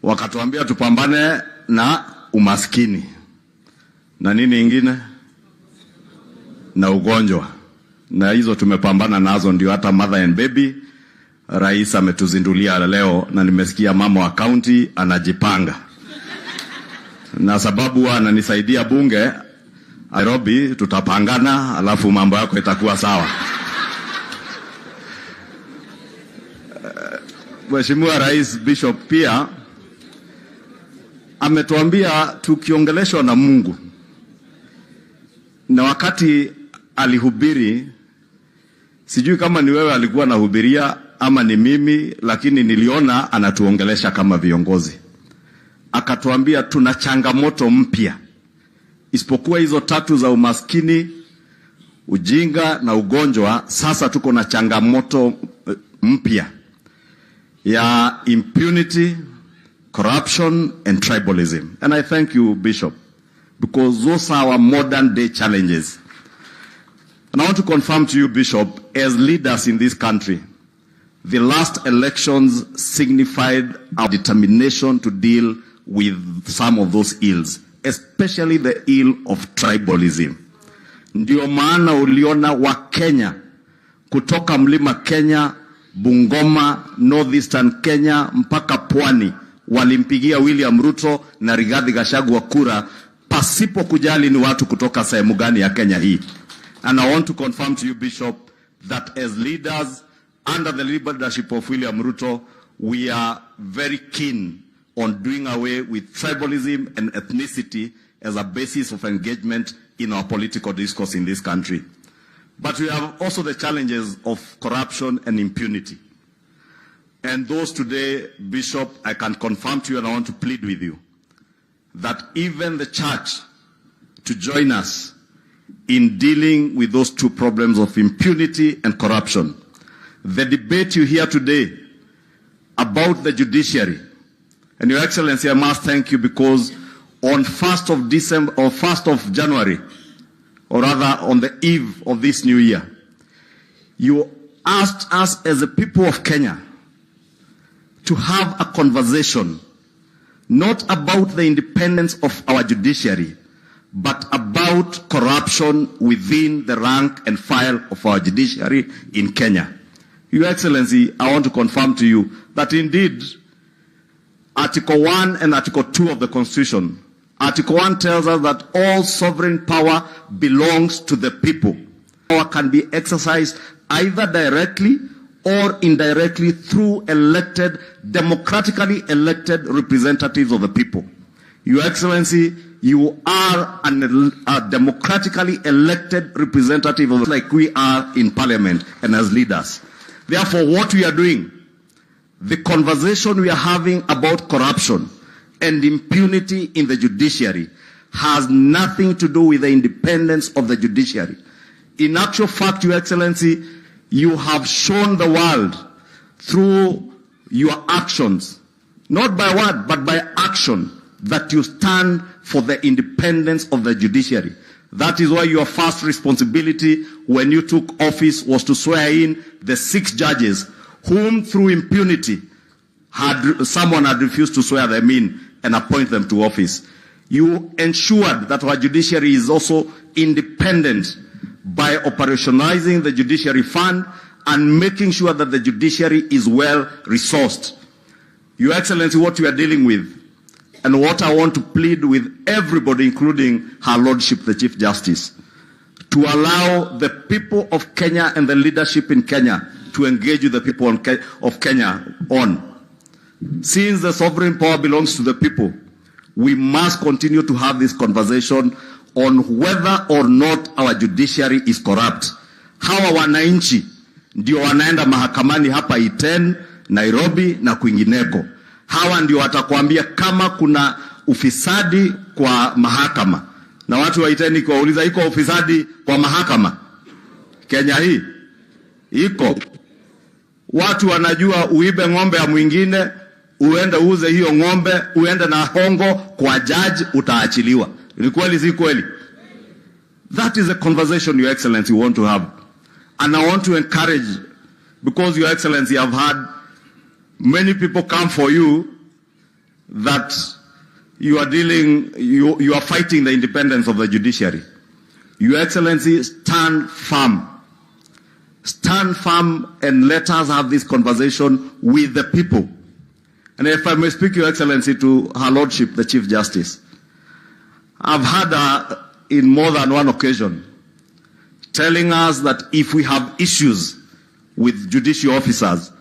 Wakatuambia tupambane na umaskini na nini ingine, na ugonjwa, na hizo tumepambana nazo. Ndio hata mother and baby Rais ametuzindulia leo, na nimesikia mama wa county anajipanga, na sababu ananisaidia bunge Nairobi, tutapangana alafu mambo yako itakuwa sawa. Mheshimiwa Rais, Bishop pia ametuambia tukiongeleshwa na Mungu, na wakati alihubiri, sijui kama ni wewe alikuwa anahubiria ama ni mimi, lakini niliona anatuongelesha kama viongozi. Akatuambia tuna changamoto mpya, isipokuwa hizo tatu za umaskini, ujinga na ugonjwa. Sasa tuko na changamoto mpya ya impunity, corruption and tribalism. And I thank you, Bishop, because those are our modern day challenges. And I want to confirm to you, Bishop, as leaders in this country, The last elections signified our determination to deal with some of those ills, especially the ill of tribalism. Ndio maana uliona wa Kenya kutoka mlima Kenya, Bungoma, Northeastern Kenya mpaka Pwani walimpigia William Ruto na Rigathi Gachagua kura pasipo kujali ni watu kutoka sehemu gani ya Kenya hii. And I want to confirm to you, Bishop, that as leaders under the leadership of William Ruto, we are very keen on doing away with tribalism and ethnicity as a basis of engagement in our political discourse in this country. But we have also the challenges of corruption and impunity. And those today, Bishop, I can confirm to you and I want to plead with you that even the church to join us in dealing with those two problems of impunity and corruption. The debate you hear today about the judiciary, and Your Excellency, I must thank you because on 1st of December or 1st of January, or rather on the eve of this new year, you asked us as a people of Kenya to have a conversation not about the independence of our judiciary, but about corruption within the rank and file of our judiciary in Kenya. Your Excellency, I want to confirm to you that indeed Article 1 and Article 2 of the Constitution, Article 1 tells us that all sovereign power belongs to the people. Power can be exercised either directly or indirectly through elected, democratically elected representatives of the people. Your Excellency, you are a democratically elected representative of, like we are in Parliament and as leaders. Therefore, what we are doing, the conversation we are having about corruption and impunity in the judiciary has nothing to do with the independence of the judiciary. In actual fact, Your Excellency, you have shown the world through your actions, not by word, but by action, that you stand for the independence of the judiciary. That is why your first responsibility when you took office was to swear in the 6 judges whom through impunity someone had refused to swear them in and appoint them to office. You ensured that our judiciary is also independent by operationalizing the judiciary fund and making sure that the judiciary is well resourced. Your Excellency, what we are dealing with, and what I want to plead with everybody, including Her Lordship, the Chief Justice, to allow the people of Kenya and the leadership in Kenya to engage with the people of Kenya on. Since the sovereign power belongs to the people, we must continue to have this conversation on whether or not our judiciary is corrupt. Hawa wananchi ndio wanaenda mahakamani hapa Iten, Nairobi na kwingineko. Hawa ndio watakwambia kama kuna ufisadi kwa mahakama. Na watu wa Iten kuwauliza, iko ufisadi kwa mahakama Kenya hii? Iko. Watu wanajua uibe ng'ombe ya mwingine, uende uuze hiyo ng'ombe, uende na hongo kwa judge, utaachiliwa. Ni kweli si kweli? That is a conversation, Your Excellency, you want to have. And I want to encourage, because Your Excellency, I've had many people come for you that you are you are fighting the independence of the judiciary. Your Excellency, stand firm. Stand firm and let us have this conversation with the people. And if I may speak, Your Excellency, to Her Lordship, the Chief Justice, I've had her in more than one occasion telling us that if we have issues with judicial officers,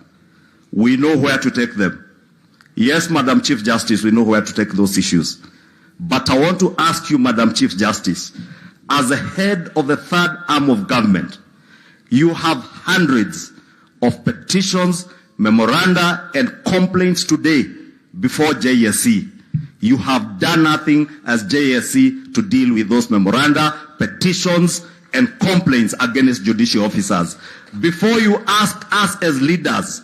we know where to take them. Yes, Madam Chief Justice, we know where to take those issues. But I want to ask you, Madam Chief Justice, as the head of the third arm of government, you have hundreds of petitions, memoranda, and complaints today before JSC. You have done nothing as JSC to deal with those memoranda, petitions, and complaints against judicial officers. Before you ask us as leaders,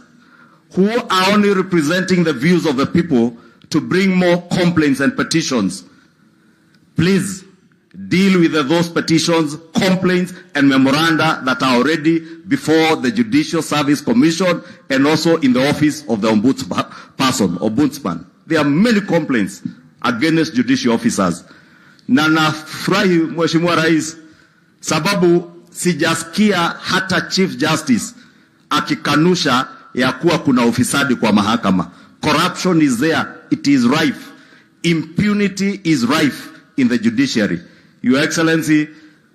who are only representing the views of the people, to bring more complaints and petitions, please deal with those petitions, complaints, and memoranda that are already before the Judicial Service Commission and also in the office of the ombudsman. There are many complaints against judicial officers. Na nafurahi Mheshimiwa Rais sababu sijasikia hata Chief Justice akikanusha ya kuwa kuna ufisadi kwa mahakama. Corruption is there, it is rife. Impunity is rife in the judiciary. Your Excellency,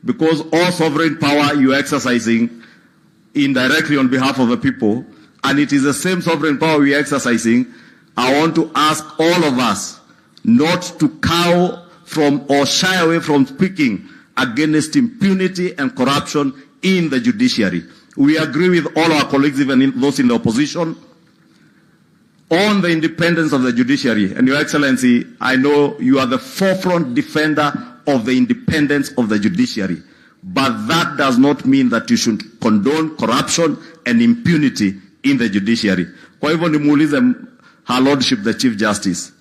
because all sovereign power you are exercising indirectly on behalf of the people, and it is the same sovereign power we are exercising, I want to ask all of us not to cower from or shy away from speaking against impunity and corruption in the judiciary. We agree with all our colleagues, even those in the opposition, on the independence of the judiciary. And Your Excellency, I know you are the forefront defender of the independence of the judiciary. But that does not mean that you should condone corruption and impunity in the judiciary. Kwa hivyo nimuulize Her Lordship the Chief Justice,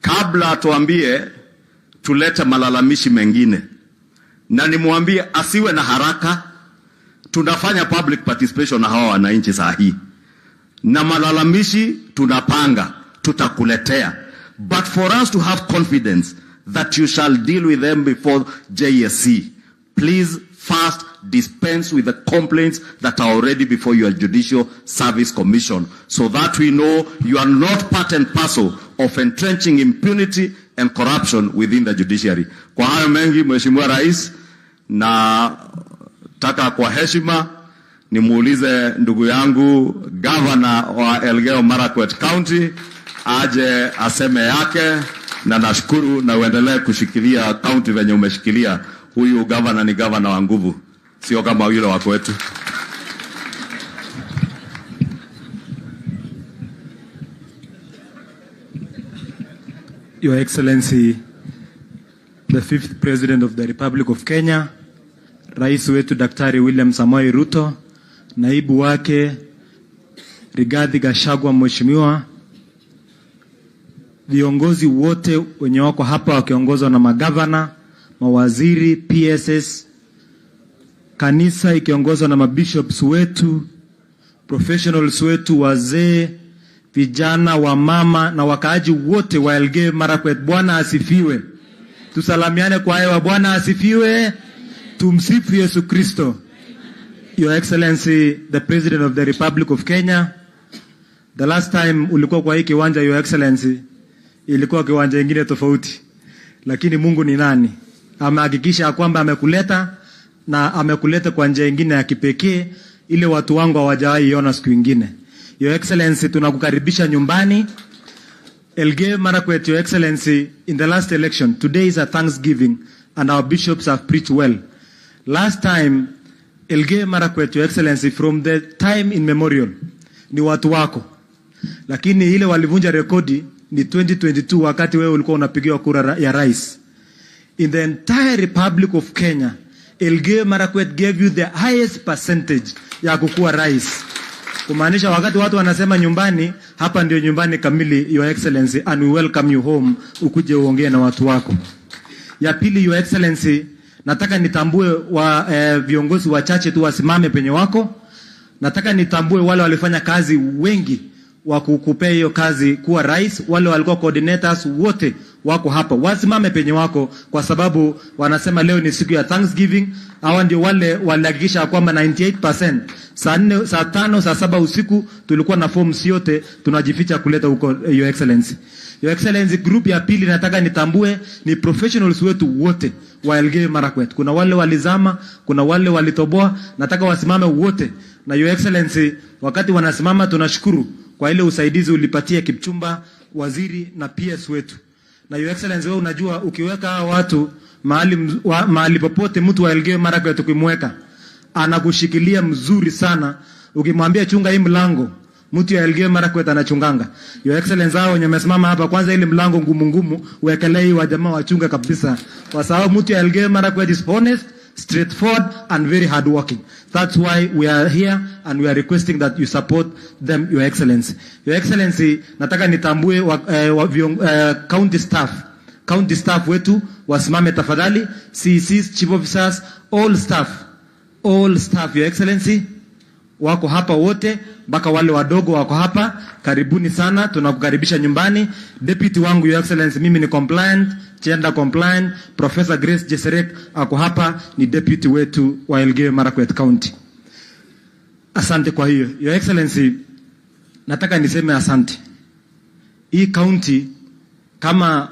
kabla tuambie tulete malalamishi mengine, na nimwambie asiwe na haraka, tunafanya public participation na hawa wananchi saa hii. Na malalamishi tunapanga, tutakuletea. But for us to have confidence that you shall deal with them before JSC, please first dispense with the complaints that are already before your Judicial Service Commission, so that we know you are not part and parcel of entrenching impunity and corruption within the judiciary. Kwa hayo mengi, Mheshimiwa Rais, na taka kwa heshima nimuulize ndugu yangu Governor wa Elgeyo Marakwet County aje aseme yake, na nashukuru na uendelee kushikilia county venye umeshikilia. Huyu governor ni governor wa nguvu, sio kama yule wa kwetu. Your Excellency, the 5th President of the Republic of Kenya, Rais wetu Daktari William Samoei Ruto, naibu wake Rigathi Gachagua Mheshimiwa, viongozi wote wenye wako hapa wakiongozwa na magavana, mawaziri, PSS, kanisa ikiongozwa na mabishops wetu, professionals wetu, wazee, vijana, wamama na wakaaji wote wa Elgeyo Marakwet, Bwana asifiwe. Tusalamiane kwa hewa, Bwana asifiwe. Tumsifu Yesu Kristo. Your Excellency, the President of the Republic of Kenya, the last time ulikuwa kwa hii kiwanja, Your Excellency, ilikuwa kiwanja ingine tofauti. Lakini Mungu ni nani? Amehakikisha kwamba amekuleta, na amekuleta kwa njia nyingine ya kipekee ile watu wangu hawajawahi iona siku nyingine. Your Excellency, tunakukaribisha nyumbani Elgeyo Marakwet. Your Excellency, in the last election, today is a Thanksgiving and our bishops have preached well. Last time Elgeyo Marakwet, Your Excellency, from the time immemorial ni watu wako, lakini ile walivunja rekodi ni 2022 wakati wewe ulikuwa unapigiwa kura ya rais. In the entire Republic of Kenya, Elgeyo Marakwet gave you the highest percentage ya kukuwa rais. Kumaanisha wakati watu wanasema nyumbani, hapa ndio nyumbani kamili, Your Excellency, and we welcome you home, ukuje uongee na watu wako. Ya pili, Your Excellency, nataka nitambue viongozi wachache tu wasimame penye wako. Nataka nitambue wale walifanya kazi wengi wa kukupea hiyo kazi kuwa rais, wale walikuwa coordinators wote wako hapa. Wasimame penye wako kwa sababu wanasema leo ni siku ya Thanksgiving. Hawa ndio wale walihakikisha kwamba 98% saa 4, saa 5, saa 7 usiku tulikuwa na forms yote tunajificha kuleta huko, Your Excellency. Your Excellency, group ya pili nataka nitambue ni professionals wetu wote wa Elgeyo Marakwet. Kuna wale walizama, kuna wale walitoboa, nataka wasimame wote. Na Your Excellency, wakati wanasimama tunashukuru kwa ile usaidizi ulipatia Kipchumba, waziri na PS wetu. Na Your Excellency, wewe unajua ukiweka hawa watu mahali popote, mtu wa Elgeyo Marakwet ukimweka anakushikilia mzuri sana. Ukimwambia chunga hii mlango, mtu ya Elgeyo Marakwet anachunganga. Your Excellency, hao wenye wamesimama hapa, kwanza ile mlango ngumu uwekelee wa jamaa wachunga kabisa, kwa sababu mtu ya Elgeyo Marakwet is honest, straightforward and very hardworking. That's why we are here and we are requesting that you support them, Your Excellency. Your Excellency, nataka nitambue county staff county staff wetu wasimame tafadhali, CCs, chief officers, all staff your excellency wako hapa wote, mpaka wale wadogo wako hapa. Karibuni sana, tunakukaribisha nyumbani. Deputy wangu your excellency, mimi ni compliant, gender compliant. Professor Grace Jeserek ako hapa, ni deputy wetu wa Elgeyo Marakwet County. Asante kwa hiyo your excellency, nataka niseme asante. Hii county kama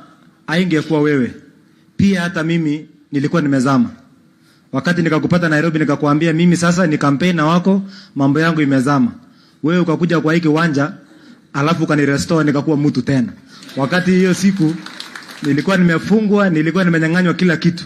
haingekuwa wewe, pia hata mimi nilikuwa nimezama. Wakati nikakupata Nairobi nikakwambia mimi sasa ni campaigner wako, mambo yangu imezama. Wewe ukakuja kwa hiki kiwanja, alafu ukanirestore nikakuwa mtu tena. Wakati hiyo siku nilikuwa nimefungwa, nilikuwa nimenyang'anywa kila kitu.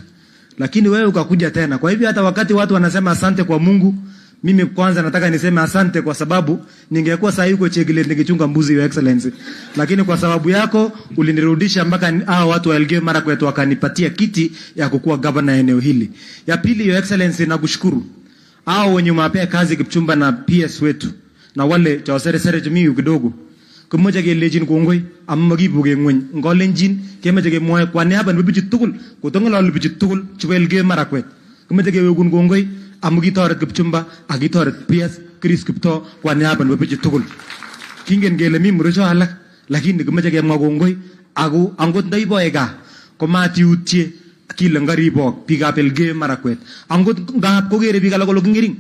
Lakini wewe ukakuja tena. Kwa hivyo hata wakati watu wanasema asante kwa Mungu, mimi kwanza nataka niseme asante, kwa sababu ningekuwa saa yuko Chegile nikichunga mbuzi your excellency. Lakini kwa sababu yako ulinirudisha mpaka hao watu wa Elgeyo Marakwet wakanipatia kiti ya kukuwa governor eneo hili. Ya pili your excellency, nakushukuru. Hao wenye umewapea kazi Kipchumba na PS wetu na wale chawasere chumi kidogo. Kumoja gelejin kongoi ammagibuge ngwen ngolenjin kemeje ke moy kwa niaba bibichi tukul kutongala bibichi tukul chwelge Marakwet. Kumoja ke wegun kongoi amugi toret Kipchumba agi toret PS Chris Kipto kwa niaba bibichi tukul. Kingen gele mi murusho alak, lakini kumoja ke magongoi ago angot ndai boega komati utye kile ngaribok bigap Elgeyo Marakwet. Angot ngap kogere bigala ko lokingiring.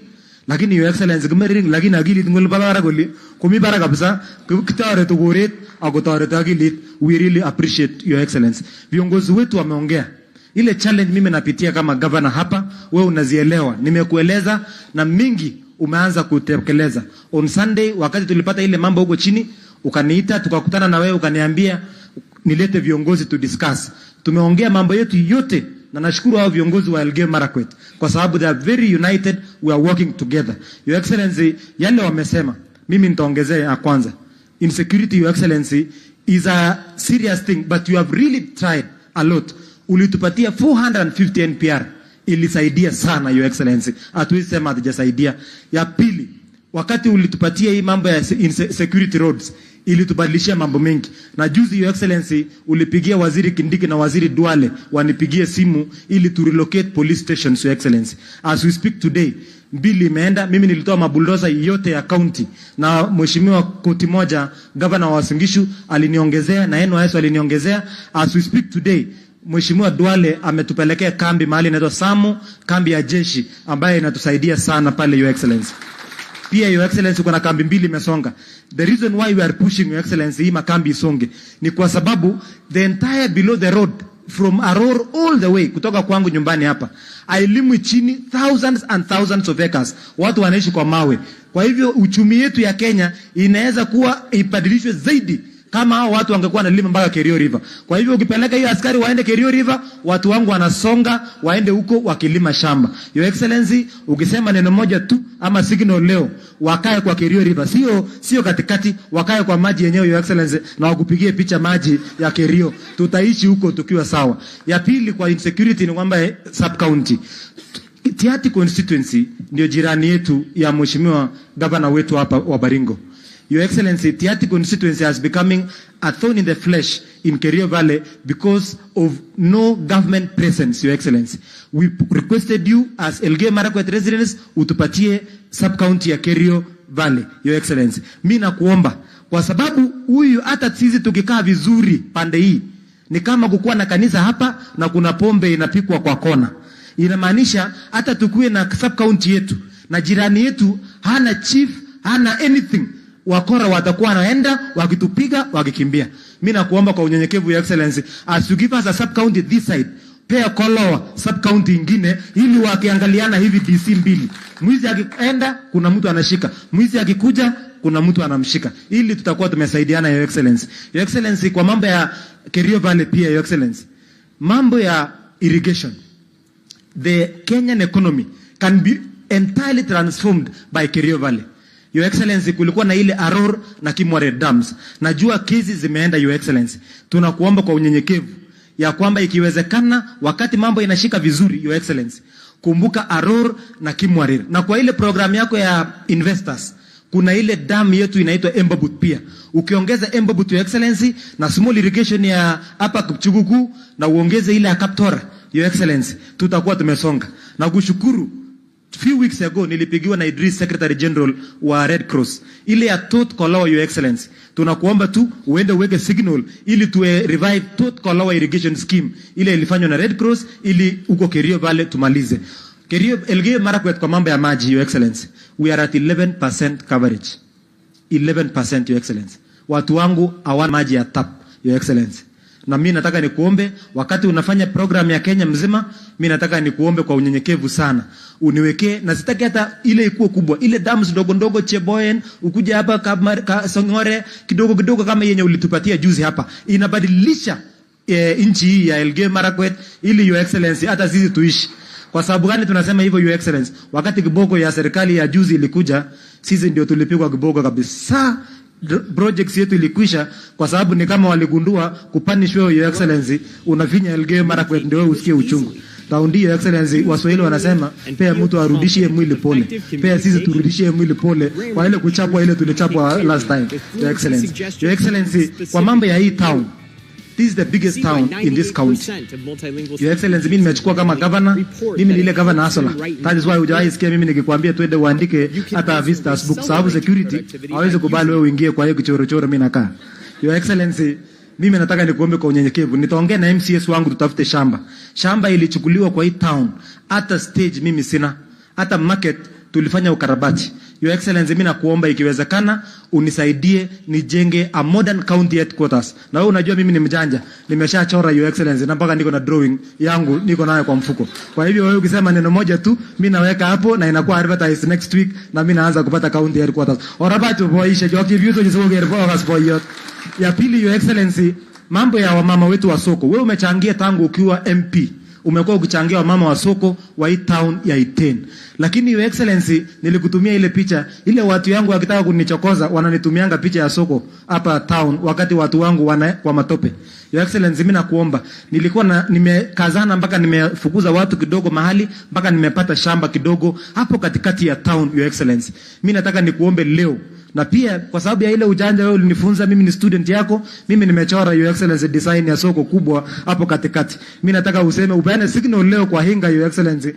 Lakini your excellency kumering, lakini agilit ngul bara goli kumi bara kabisa kitaret ugoret ako taret agilit. We really appreciate your excellency. Viongozi wetu wameongea ile challenge mimi napitia kama governor hapa, wewe unazielewa, nimekueleza na mingi umeanza kutekeleza. On Sunday wakati tulipata ile mambo huko chini, ukaniita tukakutana na wewe, ukaniambia nilete viongozi to discuss. Tumeongea mambo yetu yote, na nashukuru hao viongozi wa Elgeyo Marakwet kwa sababu they are very united, we are working together. Your excellency, yale wamesema mimi nitaongezea ya kwanza. Insecurity your excellency is a serious thing, but you have really tried a lot. Ulitupatia 450 NPR, ilisaidia sana your excellency. Hatuwezi sema hatujasaidia. Ya pili, wakati ulitupatia hii mambo ya security roads, ilitubadilishia mambo mengi. Na juzi your excellency ulipigia waziri Kindiki na waziri Duale wanipigie simu ili to relocate police stations your excellency. As we speak today, bili imeenda, mimi nilitoa mabuldoza yote ya county, na mheshimiwa koti moja governor wa Uasin Gishu aliniongezea na NYS aliniongezea. As we speak today, Mheshimiwa Duale ametupelekea kambi mahali inaitwa SYMO, kambi ya jeshi ambayo inatusaidia sana pale your excellency. Pia your excellency kuna kambi mbili imesonga. The reason why we are pushing your excellency hii makambi isonge ni kwa sababu the entire below the road from Aror all the way kutoka kwangu nyumbani hapa ailimwi chini thousands and thousands of acres, watu wanaishi kwa mawe. Kwa hivyo uchumi yetu ya Kenya inaweza kuwa ibadilishwe zaidi kama hao watu wangekuwa wanalima mpaka Kerio River. Kwa hivyo ukipeleka hiyo askari waende Kerio River, watu wangu wanasonga waende huko wakilima shamba. Your excellency, ukisema neno moja tu ama signal leo, wakae kwa Kerio River, sio katikati, wakae kwa maji yenyewe your excellency, na wakupigie picha maji ya Kerio. Tutaishi huko tukiwa sawa. Ya pili kwa insecurity ni kwamba sub county Tiaty constituency ndio jirani yetu ya mheshimiwa governor wetu hapa wa Baringo. Your excellency, Tiaty constituency has becoming a thorn in the flesh in Kerio Valley because of no government presence, your excellency. We requested you as Elgeyo Marakwet residents utupatie sub-county ya Kerio Valley, your excellency. Mimi nakuomba kwa sababu huyu hata sisi tukikaa vizuri pande hii ni kama kukuwa na kanisa hapa na kuna pombe inapikwa kwa kona. Inamaanisha hata tukue na sub-county yetu na jirani yetu hana chief, hana anything, wakora watakuwa wanaenda wakitupiga wakikimbia. Mimi nakuomba kwa unyenyekevu your excellency, as you give us a sub county this side, pia Kolowa sub county ingine ili wakiangaliana hivi DC mbili. Mwizi akienda kuna mtu anashika, mwizi akikuja kuna mtu anamshika, ili tutakuwa tumesaidiana your excellency. Your excellency, kwa mambo ya Kerio Valley pia your excellency, mambo ya irrigation, the Kenyan economy can be entirely transformed by Kerio Valley. Your excellency, kulikuwa na ile Aror na Kimware dams. Najua kesi zimeenda your excellency. Tunakuomba kwa unyenyekevu ya kwamba ikiwezekana wakati mambo inashika vizuri your excellency, kumbuka Aror na Kimware. Na kwa ile program yako ya investors, Kuna ile dam yetu inaitwa Embabut pia. Ukiongeza Embabut Your Excellency na small irrigation ya hapa Kipchuguku na uongeze ile ya Kaptora Your Excellency, tutakuwa tumesonga. Na kushukuru, few weeks ago nilipigiwa na Idris, Secretary General wa Red Cross. Ile ya Tot Kolawa Your Excellency, tunakuomba tu uende uweke signal ili tuwe revive Tot Kolawa irrigation scheme ile ilifanywa na Red Cross ili uko Kerio Valley tumalize. Kerio Elgeyo Marakwet kwa mambo ya maji Your Excellency, we are at 11% coverage. 11% Your Excellency. Watu wangu hawana maji ya tap Your Excellency. Na mimi nataka nikuombe wakati unafanya program ya Kenya mzima, mimi nataka nikuombe kwa unyenyekevu sana. Uniwekee, na sitaki hata ile ikuwe kubwa. Ile dams ndogo ndogo Cheboen, ukuja hapa Songore kidogo kidogo kama yenye ulitupatia juzi hapa. Inabadilisha nchi hii ya Elgeyo Marakwet ili Your Excellency hata sisi tuishi. Kwa sababu gani tunasema hivyo Your Excellency? Wakati kiboko ya serikali ya juzi ilikuja, sisi ndio tulipigwa kiboko kabisa. Projects yetu ilikwisha kwa sababu ni kama waligundua kupunish wewe Your Excellency unafinya Elgeyo Marakwet ndio wewe usikie uchungu. Taundi Your Excellency, Waswahili wanasema pea mtu arudishie mwili pole. Pea sisi turudishie mwili pole kwa ile kuchapwa ile tulichapwa last time Your Excellency. Your Excellency, kwa mambo ya hii town, this is the biggest town in this county. Your Excellency, mimi nimechukua kama governor, mimi ni ile governor Asola. That is why hujawahi sikia mimi nikikwambia twende uandike hata visitors book, sababu security hawezi kubali wewe uingie kwa hiyo kichorochoro mimi nakaa. Your Excellency, mimi nataka nikuombe kwa unyenyekevu, nitaongea na MCS wangu tutafute shamba. Shamba ilichukuliwa kwa hii town, hata stage mimi sina, hata market tulifanya ukarabati. Your Excellency, mimi nakuomba ikiwezekana unisaidie nijenge a modern county headquarters. Na wewe unajua mimi ni mjanja, nimeshachora Your Excellency na mpaka niko na drawing yangu niko nayo kwa mfuko. Kwa hivyo wewe ukisema neno moja tu mimi naweka hapo na inakuwa advertised next week na mimi naanza kupata county headquarters. Orabatu boisha joki vitu jisoge kwa boyot. Ya pili Your Excellency, mambo ya wamama wetu wa soko. Wewe umechangia tangu ukiwa MP. Umekuwa ukichangia wamama wa soko wa hii town ya Iten. Lakini Your Excellency, nilikutumia ile picha, ile watu yangu wakitaka kunichokoza wananitumianga picha ya soko hapa town wakati watu wangu wana kwa matope. Your Excellency, mimi nakuomba, nilikuwa nimekazana mpaka nimefukuza watu kidogo mahali mpaka nimepata shamba kidogo hapo katikati ya town Your Excellency. Mimi nataka nikuombe leo, na pia kwa sababu ya ile ujanja wewe ulinifunza, mimi ni student yako, mimi nimechora Your Excellency design ya soko kubwa hapo katikati. Mimi nataka useme upeane signal leo kwa Hinga Your Excellency,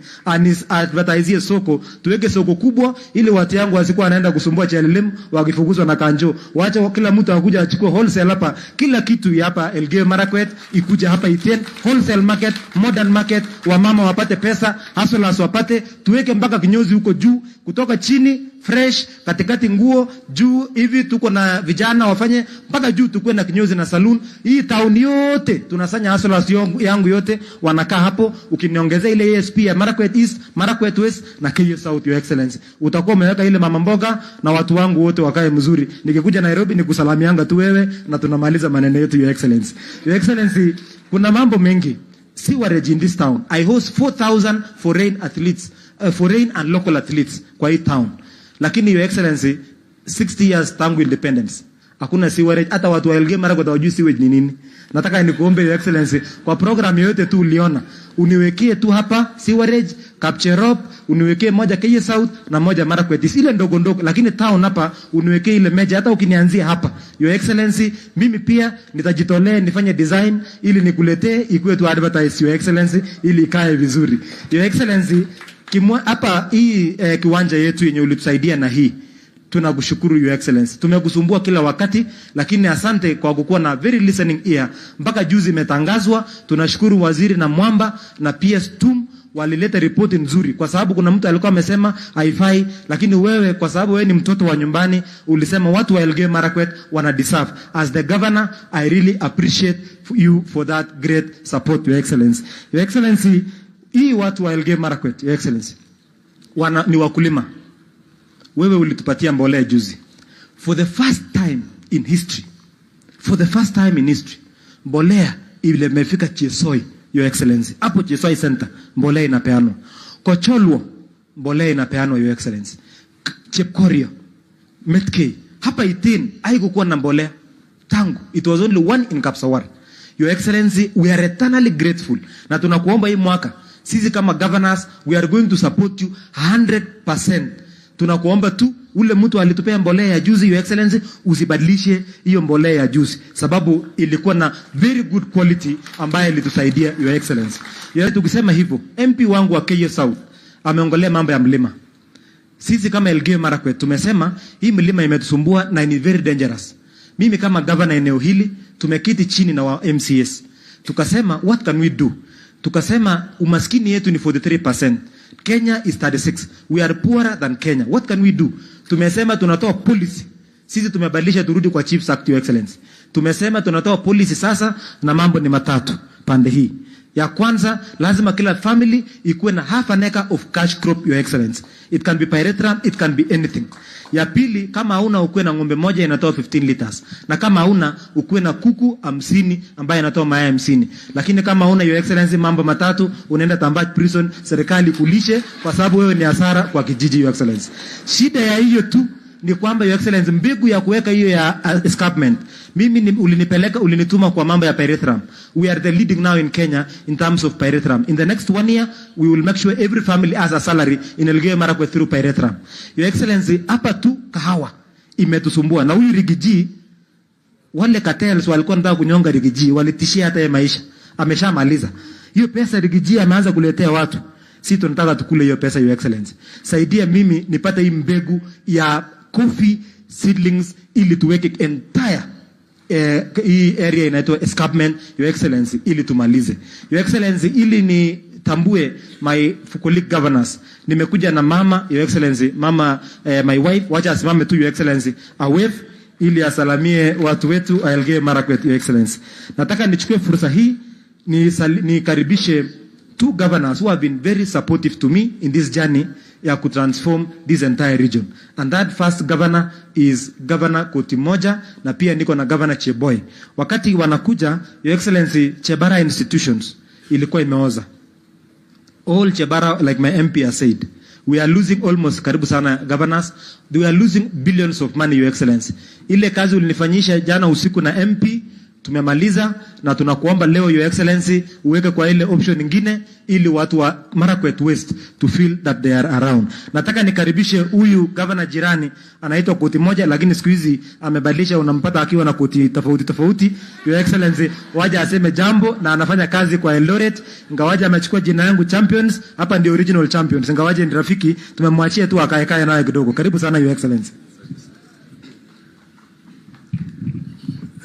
advertise soko, tuweke soko kubwa ili watu yangu wasikuwa wanaenda kusumbua Chelelem wakifukuzwa na Kanjo. Waache kila mtu akuja achukue wholesale hapa. Kila kitu ya hapa Elgeyo Marakwet ikuja hapa Iten, wholesale market, modern market, wamama wapate pesa, hustlers wapate, tuweke mpaka kinyozi huko juu, kutoka chini fresh, katikati nguo, juu hivi tuko na vijana wafanye mpaka juu tukue na kinyozi na saloon. Hii town yote tunasanya hustlers yangu yote wanakaa hapo. Ukiniongezea ile ASP ya Marakwet East, Marakwet West na Keyo South Your Excellency, utakuwa umeweka ile mama mboga na watu wangu wote wakae mzuri. Nikikuja Nairobi nikusalamianga tu wewe na tunamaliza maneno yetu Your Excellency. Your Excellency, kuna mambo mengi. Sewerage in this town. I host 4,000 foreign athletes, foreign and local athletes kwa hii town. Lakini Your Excellency, 60 years tangu independence, hakuna sewerage. Hata watu wa Elgeyo Marakwet hawajui sewage ni nini. Nataka nikuombe Your Excellency, kwa program yote tu uliona, uniwekee tu hapa sewerage, Kapcherop, uniwekee moja Keyo South na moja Marakwet. Ile ndogo ndogo, lakini town hapa uniwekee ile meja, hata ukinianzia hapa. Your Excellency, mimi pia nitajitolea nifanye design ili nikuletee ikuwe tu advertise Your Excellency ili ikae vizuri. Your Excellency, hapa hii kiwanja yetu yenye ulitusaidia na hii, tunakushukuru Your Excellency. Tumekusumbua kila wakati, lakini asante kwa kukuwa na very listening ear. Mpaka juzi imetangazwa, tunashukuru waziri na Mwamba na PS TUM walileta ripoti nzuri, kwa sababu kuna mtu alikuwa amesema haifai, lakini wewe kwa sababu wewe ni mtoto wa nyumbani ulisema watu wa Elgeyo Marakwet wana deserve. As the governor, I really appreciate you for that great support Your Excellency. Your Excellency, hii watu wa Elgeyo Marakwet Your Excellency ni wakulima. Wewe ulitupatia mbolea juzi. For the first time in history, mbolea ile imefika Chesoi Your Excellency. Hapo Chesoi Center mbolea inapeanwa. Kocholwo mbolea inapeanwa Your Excellency. Chepkorio, MYKE, hapa Iten haikukuwa na mbolea tangu. It was only one in Kapsawar. Your Excellency, we are eternally grateful. Na tunakuomba hii mwaka, sisi kama governors, we are going to support you 100%. Tunakuomba tu ule mtu alitupea mbolea ya juzi, Your Excellency, usibadilishe hiyo mbolea ya juzi, sababu ilikuwa na very good quality ambayo ilitusaidia, Your Excellency. Tukisema hivyo, MP wangu wa Keyo South ameongelea mambo ya mlima. Sisi kama Elgeyo Marakwet tumesema hii mlima imetusumbua na ni very dangerous. Mimi kama governor eneo hili tumeketi chini na wa MCS. Tukasema what can we do? Tukasema umaskini yetu ni 43%. Kenya is 36. We are poorer than Kenya. What can we do? Tumesema tunatoa policy. Sisi tumebadilisha turudi kwa Chiefs Act, Your Excellency. Tumesema tunatoa policy sasa na mambo ni matatu pande hii. Ya kwanza, lazima kila family ikuwe na half an acre of cash crop, Your Excellency. It can be pyrethrum, it can be anything. Ya pili, kama hauna ukuwe na ng'ombe moja inatoa 15 liters. Na kama hauna ukuwe na kuku 50 ambaye inatoa mayai 50. Lakini kama hauna, Your Excellency, mambo matatu, unaenda Tambach prison, serikali kulishe kwa sababu wewe ni hasara kwa kijiji, Your Excellency. Shida ya hiyo tu ni kwamba, Your Excellency, mbegu ya kuweka hiyo ya escarpment, mimi ulinituma kwa mambo ya pyrethrum. We are the leading now in Kenya in terms of pyrethrum. In the next 1 year, we will make sure every family has a salary in Elgeyo Marakwet through pyrethrum. Your Excellency, hapa tu kahawa imetusumbua. Na huyu Rigiji, wale cartels walikuwa wanataka kunyonga Rigiji, walitishia hata maisha. Ameshamaliza. Hiyo pesa Rigiji ameanza kuletea watu. Sisi tunataka tukule hiyo pesa, Your Excellency. Saidia mimi nipate hii mbegu ya coffee seedlings ili tuweke entire hii area inaitwa escarpment, Your Excellency, ili tumalize. Your Excellency, ili ni tambue my colleague governors. Nimekuja na mama, Your Excellency, mama my wife, wacha asimame tu, Your Excellency, a wave ili asalamie watu wetu Elgeyo Marakwet, Your Excellency. Nataka nichukue fursa hii nikaribishe two governors who have been very supportive to me in this journey ya kutransform this entire region. And that first governor is Governor Kotimoja, na pia niko na Governor Cheboy. Wakati wanakuja, Your Excellency, Chebara institutions ilikuwa imeoza. All Chebara, like my MP has said, we are losing almost, karibu sana governors, we are losing billions of money, Your Excellency. Ile kazi ulinifanyisha jana usiku na MP, tumemaliza, na tunakuomba leo, Your Excellency, uweke kwa ile option nyingine ili watu wa Marakwet West to feel that they are around. Nataka nikaribishe huyu governor jirani anaitwa Kotimoja, lakini siku hizi amebadilisha, unampata akiwa na koti tofauti. Your Excellency, waja aseme jambo, na anafanya kazi kwa Eldoret. Ngawaje amechukua jina yangu champions, hapa ndio original champions. Ngawaje ni rafiki, tumemwachia tu akae naye kidogo. Karibu sana, Your Excellency.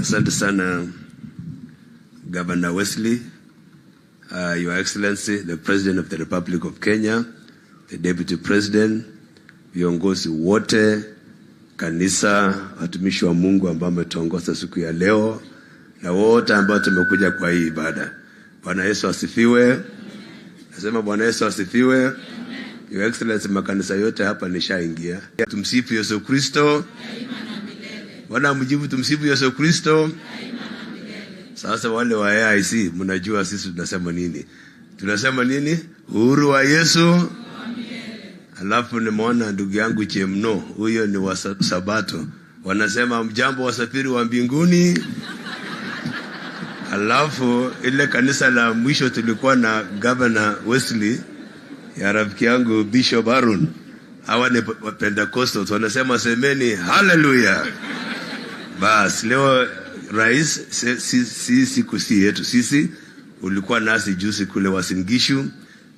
Asante sana Governor Wesley, Your Excellency, the President of the Republic of Kenya, the Deputy President, viongozi wote, kanisa, watumishi wa Mungu ambao wametuongoza siku ya leo, na wote ambao tumekuja kwa hii ibada. Bwana Yesu asifiwe. Nasema Bwana Yesu asifiwe. Your Excellency, makanisa yote hapa nishaingia. Tumsifu Yesu Kristo. Wana mjibu tumsifu Yesu Kristo. Sasa wale wa AIC mnajua sisi tunasema nini? Tunasema nini? Uhuru wa Yesu. Alafu nimeona ndugu yangu Chemno, huyo ni wa Sabato. Wanasema mjambo wasafiri wa mbinguni. Alafu ile kanisa la mwisho tulikuwa na Governor Wesley, ya rafiki yangu Bishop Arun. Hawa ni Pentecostals, wanasema semeni hallelujah. Bas, leo rais, siku yetu sisi, ulikuwa nasi juzi kule Uasin Gishu,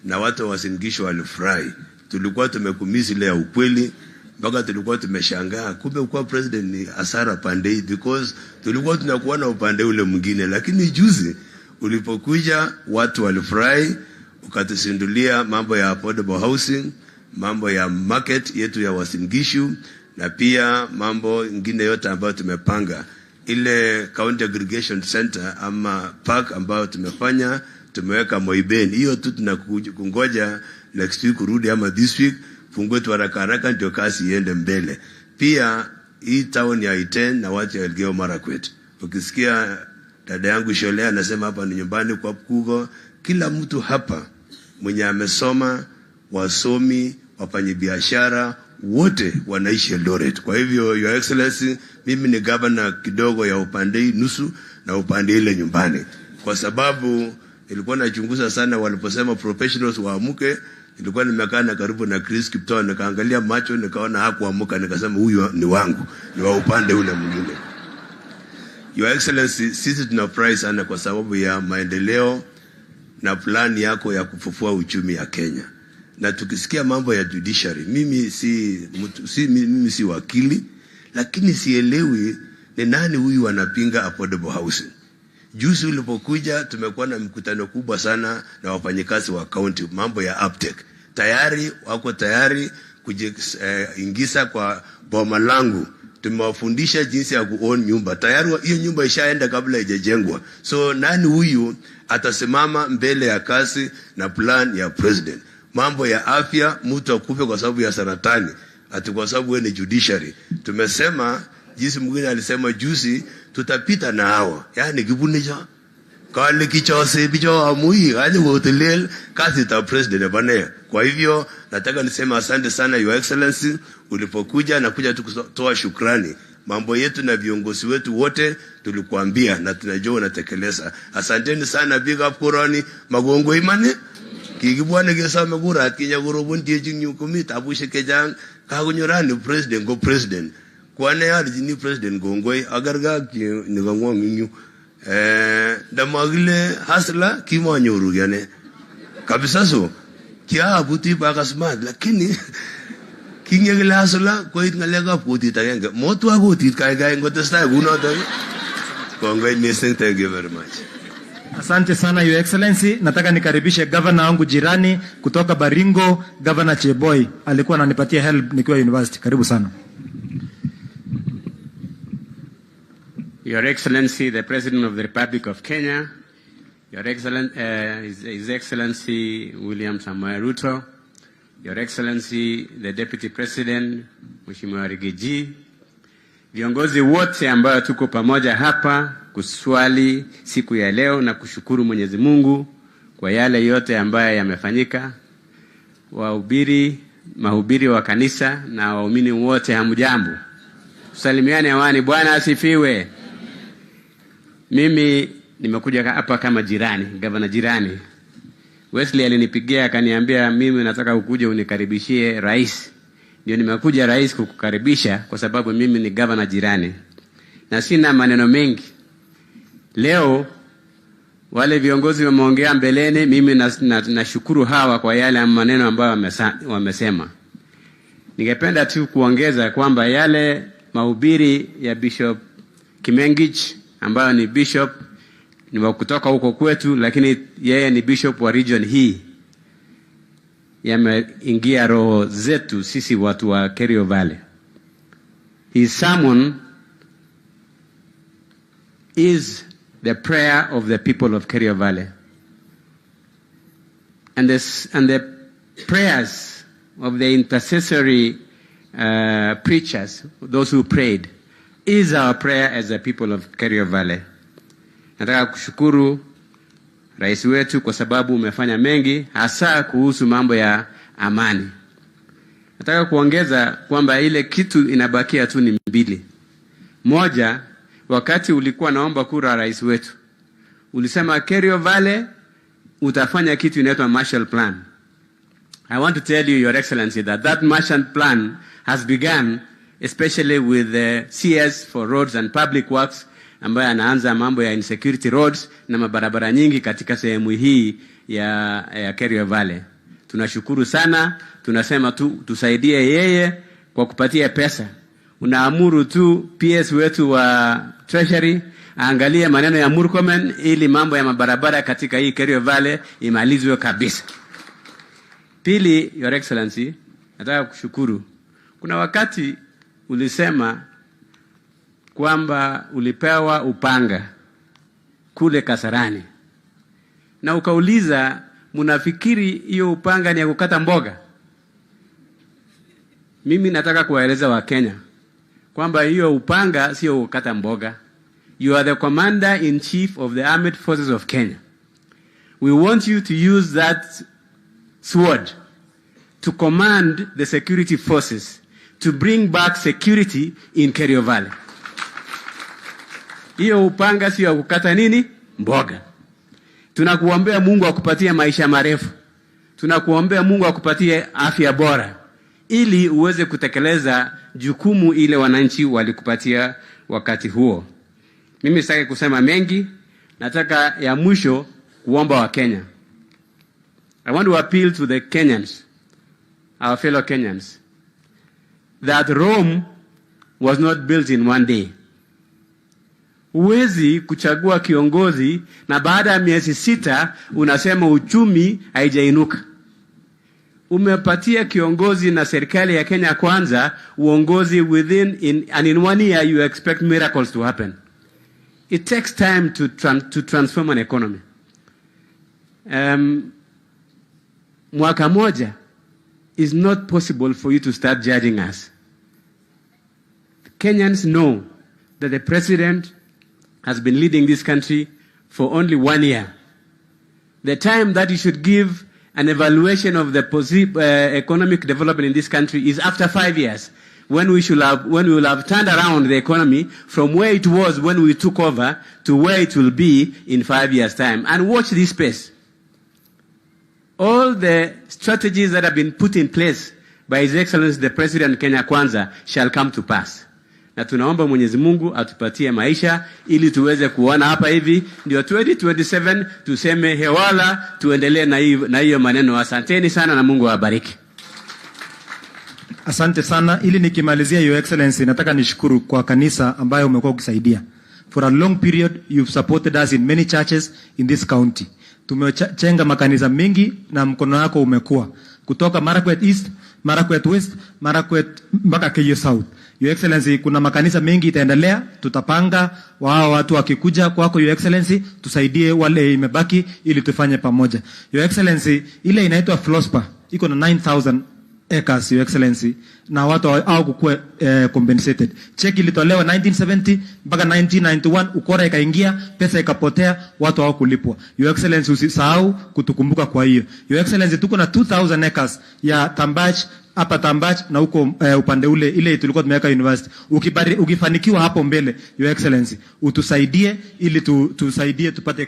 na watu wa Uasin Gishu walifurahi. Tulikuwa tumekumisi ile ya ukweli, mpaka tulikuwa tumeshangaa kumbe kwa president ni hasara pande, because tulikuwa tunakuwa na upande ule mwingine. Lakini juzi ulipokuja watu walifurahi, ukatusindulia mambo ya affordable housing, mambo ya market yetu ya Uasin Gishu, na pia mambo ingine yote ambayo tumepanga. Ile county aggregation center ama park ambayo tumefanya, tumeweka Moibeni. Hiyo tu tunakungoja next week kurudi ama this week fungue tu haraka ndio kasi iende mbele. Pia hii town ya Iten na watu ya Elgeyo Marakwet, ukisikia dada yangu Sholea anasema hapa ni nyumbani kwa Kugo, kila mtu hapa mwenye amesoma, wasomi, wafanyabiashara, wote wanaishi Eldoret. Kwa hivyo Your Excellency, mimi ni governor kidogo ya upande nusu na upande ile nyumbani, kwa sababu ilikuwa nachunguza sana waliposema professionals waamuke. Ilikuwa nimekaa na karibu na Chris Kipto, nikaangalia macho, nikaona hakuamuka, nikasema huyu ni wangu, ni wa upande ule mwingine. Your Excellency, sisi tunafurahi sana kwa sababu ya maendeleo na plan yako ya kufufua uchumi ya Kenya. Na tukisikia mambo ya judiciary, mimi si wakili, lakini sielewi ni nani huyu anapinga affordable housing. Juzi ulipokuja tumekuwa na mkutano kubwa sana na wafanyikazi wa county, mambo ya uptake. Tayari wako tayari kujiingiza kwa boma langu. Tumewafundisha jinsi ya kuown nyumba. Tayari hiyo nyumba ishaenda kabla haijajengwa. So nani huyu atasimama mbele ya kazi na plan ya president? Mambo ya afya, mtu akufe kwa sababu ya saratani, ati kwa sababu wewe ni judiciary. Tumesema jinsi mwingine alisema juzi, tutapita na hawa. Yaani kibunicho kale kichose bicho amui aje hotel kazi ta president bana. Kwa hivyo nataka niseme asante sana Your Excellency, ulipokuja na kuja kutoa shukrani. Mambo yetu na viongozi wetu wote tulikuambia na tunajua unatekeleza. Asanteni sana, big up Korani magongo imane kikibwana gesa magura kinya gorobon tieji nyukumi tabushe kejang kagunyorani president go president kwane yari ni president gongoi agarga ni gongwa nginyu damagile hasla kimo nyoru gane kabisa. So kia buti bagasmat lakini kingegile hasla koit ngalega puti tayenge motu aguti kai ngote sta guno to gongoi missing. Thank you very much. Asante sana Your Excellency. Nataka nikaribishe governor wangu jirani kutoka Baringo, Governor Cheboy. Alikuwa ananipatia help nikiwa university. Karibu sana. Your Excellency, the President of the Republic of Kenya, Your His Excellency William Samoei Ruto, Your Excellency the Deputy President Mheshimiwa Rigiji, viongozi wote ambao tuko pamoja hapa kuswali siku ya leo na kushukuru Mwenyezi Mungu kwa yale yote ambayo yamefanyika, mahubiri wa kanisa na waumini wote, hamjambo. Tusalimiane hewani. Bwana asifiwe. Mimi nimekuja hapa kama jirani, gavana jirani. Wesley alinipigia akaniambia mimi nataka ukuja unikaribishie rais. Ndio nimekuja rais kukukaribisha kwa sababu mimi ni gavana jirani. Na sina maneno mengi. Leo wale viongozi wameongea mbeleni, mimi nashukuru hawa kwa yale maneno ambayo wamesema. Ningependa tu kuongeza kwamba yale mahubiri ya Bishop Kimengich ambayo ni bishop ni wa kutoka huko kwetu, lakini yeye ni bishop wa region hii, yameingia roho zetu sisi watu wa Kerio Valley. His sermon is the prayer of the people of Kerio Valley. And the prayers of the intercessory preachers, those who prayed, is our prayer as the people of Kerio Valley. Nataka kushukuru rais wetu kwa sababu umefanya mengi, hasa kuhusu mambo ya amani. Nataka kuongeza kwamba ile kitu inabakia tu ni mbili. Moja, wakati ulikuwa naomba kura rais wetu, ulisema Kerio Valley utafanya kitu inaitwa Marshall Plan. I want to tell you, Your Excellency, that Marshall Plan has begun, especially with the CS for Roads and Public Works, ambaye anaanza mambo ya insecurity roads na mabarabara nyingi katika sehemu hii ya Kerio Valley. Tunashukuru sana, tunasema tu tusaidie yeye kwa kupatia pesa. Unaamuru tu PS wetu wa Treasury aangalie maneno ya Murkomen ili mambo ya mabarabara katika hii Kerio Valley imalizwe kabisa. Pili, Your Excellency, nataka kushukuru. Kuna wakati ulisema kwamba ulipewa upanga kule Kasarani. Na ukauliza, munafikiri hiyo upanga ni ya kukata mboga? Mimi nataka kuwaeleza wa Kenya kwamba hiyo upanga sio kukata mboga. You are the Commander-in-Chief of the Armed Forces of Kenya. We want you to use that sword to command the security forces to bring back security in Kerio Valley. Hiyo upanga sio kukata nini? Mboga. Tunakuombea Mungu akupatie maisha marefu. Tunakuombea Mungu akupatie afya bora ili uweze kutekeleza jukumu ile wananchi walikupatia wakati huo. Mimi sitaki kusema mengi, nataka ya mwisho kuomba wa Kenya. I want to appeal to the Kenyans, our fellow Kenyans, that Rome was not built in one day. Huwezi kuchagua kiongozi na baada ya miezi 6 unasema uchumi haijainuka. Umepatia kiongozi na serikali ya Kenya Kwanza uongozi and in 1 year you expect miracles to happen. It takes time to transform an economy. Mwaka moja is not possible for you to start judging us. Kenyans know that the president has been leading this country for only 1 year. The time that you should give an evaluation of the economic development in this country is after 5 years, when we will have turned around the economy from where it was when we took over to where it will be in 5 years' time. And watch this space. All the strategies that have been put in place by His Excellency the President Kenya Kwanza shall come to pass. Na tunaomba Mwenyezi Mungu atupatie maisha ili tuweze kuona hapa hivi ndio 2027 tuseme hewala, tuendelee na hiyo maneno. Asanteni sana na Mungu awabariki. Asante sana. Ili nikimalizia, Your Excellency, nataka nishukuru kwa kanisa ambayo umekuwa ukisaidia. For a long period you've supported us in many churches in this county. Tumechenga makanisa mengi na mkono wako umekuwa kutoka Marakwet East, Marakwet West, Marakwet mpaka Keyo South. Your Excellency, kuna makanisa mengi itaendelea, tutapanga wao watu wakikuja kwako Your Excellency, tusaidie wale imebaki ili tufanye pamoja. Your Excellency, ile inaitwa Flospa iko na 9,000 acres Your Excellency, na watu hao kukue compensated. Check ilitolewa 1970 mpaka 1991, ukora ikaingia, pesa ikapotea, watu hao kulipwa. Your Excellency, usisahau kutukumbuka kwa hiyo. Your Excellency, tuko na 2,000 acres ya Tambach hapa Tambach na huko upande ule ile tulikuwa tumeweka university. Ukifanikiwa hapo mbele Your Excellency, utusaidie ili tusaidie tupate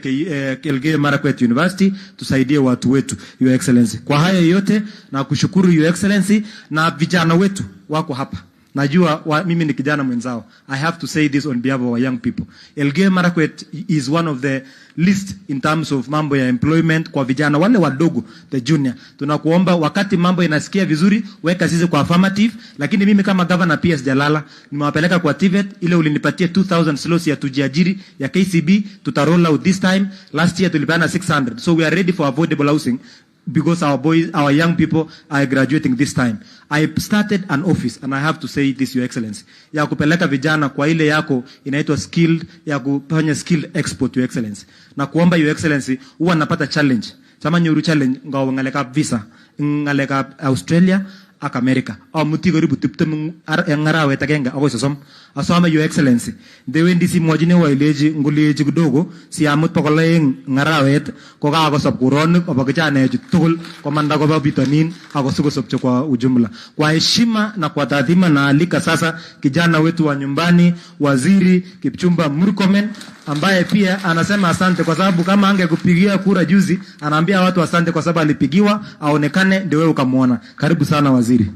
Elgeyo Marakwet University, tusaidie watu wetu Your Excellency. Kwa haya yote na kushukuru Your Excellency, na vijana wetu wako hapa. Najua mimi ni kijana mwenzao. I have to say this on behalf of our young people. Elgeyo Marakwet is one of the least in terms of mambo ya employment kwa vijana wale wadogo, the junior. Tunakuomba wakati mambo inasikia vizuri, weka sisi kwa affirmative, lakini mimi kama governor PS Jalala nimewapeleka kwa TVET ile ulinipatia 2,000 slots ya tujiajiri ya KCB, tutaroll out this time. Last year tulipeana 600. So we are ready for affordable housing because our young people are graduating this time. I started an office and I have to say this Your Excellency, ya kupeleka vijana kwa ile yako inaitwa skilled, ya kufanya skilled export Your Excellency. Na kuomba Your Excellency, huwa napata challenge sama nyuru challenge ngaw ngaleka visa ngaleka Australia ak America au muti karibu 20 ngarawe tagenga ako sosom asoma Your Excellency dewendi si mwajine wa ileji nguleji kidogo si amut pokolaeng ngarawet ko ka akosop kuron obakijana tugul komanda ko bitonin akosukosop kwa ujumla. Kwa heshima na kwa taadhima na alika sasa kijana wetu wa nyumbani Waziri Kipchumba Murkomen ambaye pia anasema asante kwa sababu kama angekupigia kura juzi anaambia watu asante kwa sababu alipigiwa aonekane ndio wewe ukamuona. Karibu sana waziri.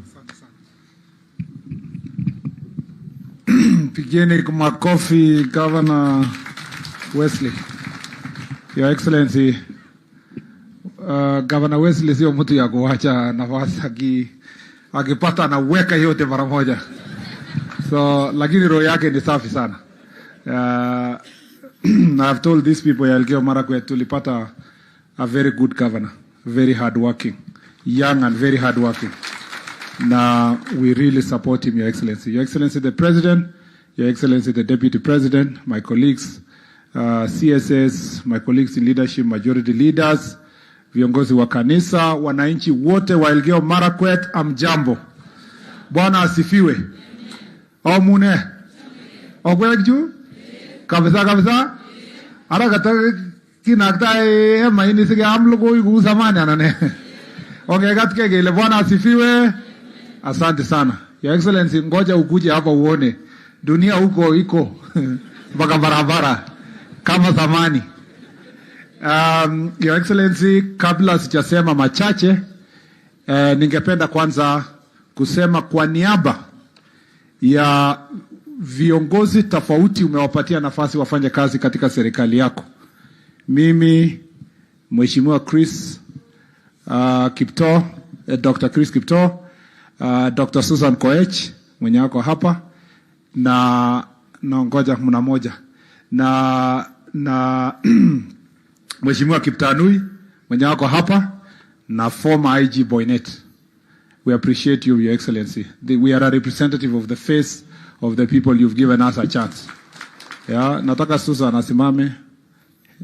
Pigeni kwa makofi Governor Wesley. Your Excellency, Governor Wesley sio mtu ya kuacha nafasi akipata na weka yote mara moja. So lakini roho yake ni safi sana. I've told these people ya Elgeyo Marakwet tulipata a very good governor, very hardworking, young and very hardworking. Now we really support him, Your Excellency. Your Excellency the President, Your Excellency the Deputy President, my colleagues, CSS, my colleagues in leadership, majority leaders, viongozi wa kanisa, wananchi wote wa Elgeyo Marakwet, amjambo. Bwana asifiwe. Omune. Okwekju? Kabisa kabisa? Ara kata kinakta maini sige amlogo igu samani anane. Okay, katike gele Bwana asifiwe. Asante sana. Your Excellency, ngoja ukuje hapa uone. Dunia huko iko mpaka barabara kama zamani. Your Excellency, kabla sijasema machache, ningependa kwanza kusema kwa niaba ya viongozi tofauti umewapatia nafasi wafanye kazi katika serikali yako. Mimi, Mheshimiwa Chris Kipto, Dr. Chris Kipto, Dr. Susan Koech, mwenye wako hapa, na ngoja mna moja. Na Mheshimiwa Kiptanui, mwenye wako hapa, na former IG Boynet. We appreciate you, Your Excellency. We are a representative of the face of the people. You've given us a chance. Yeah, nataka Susan asimame.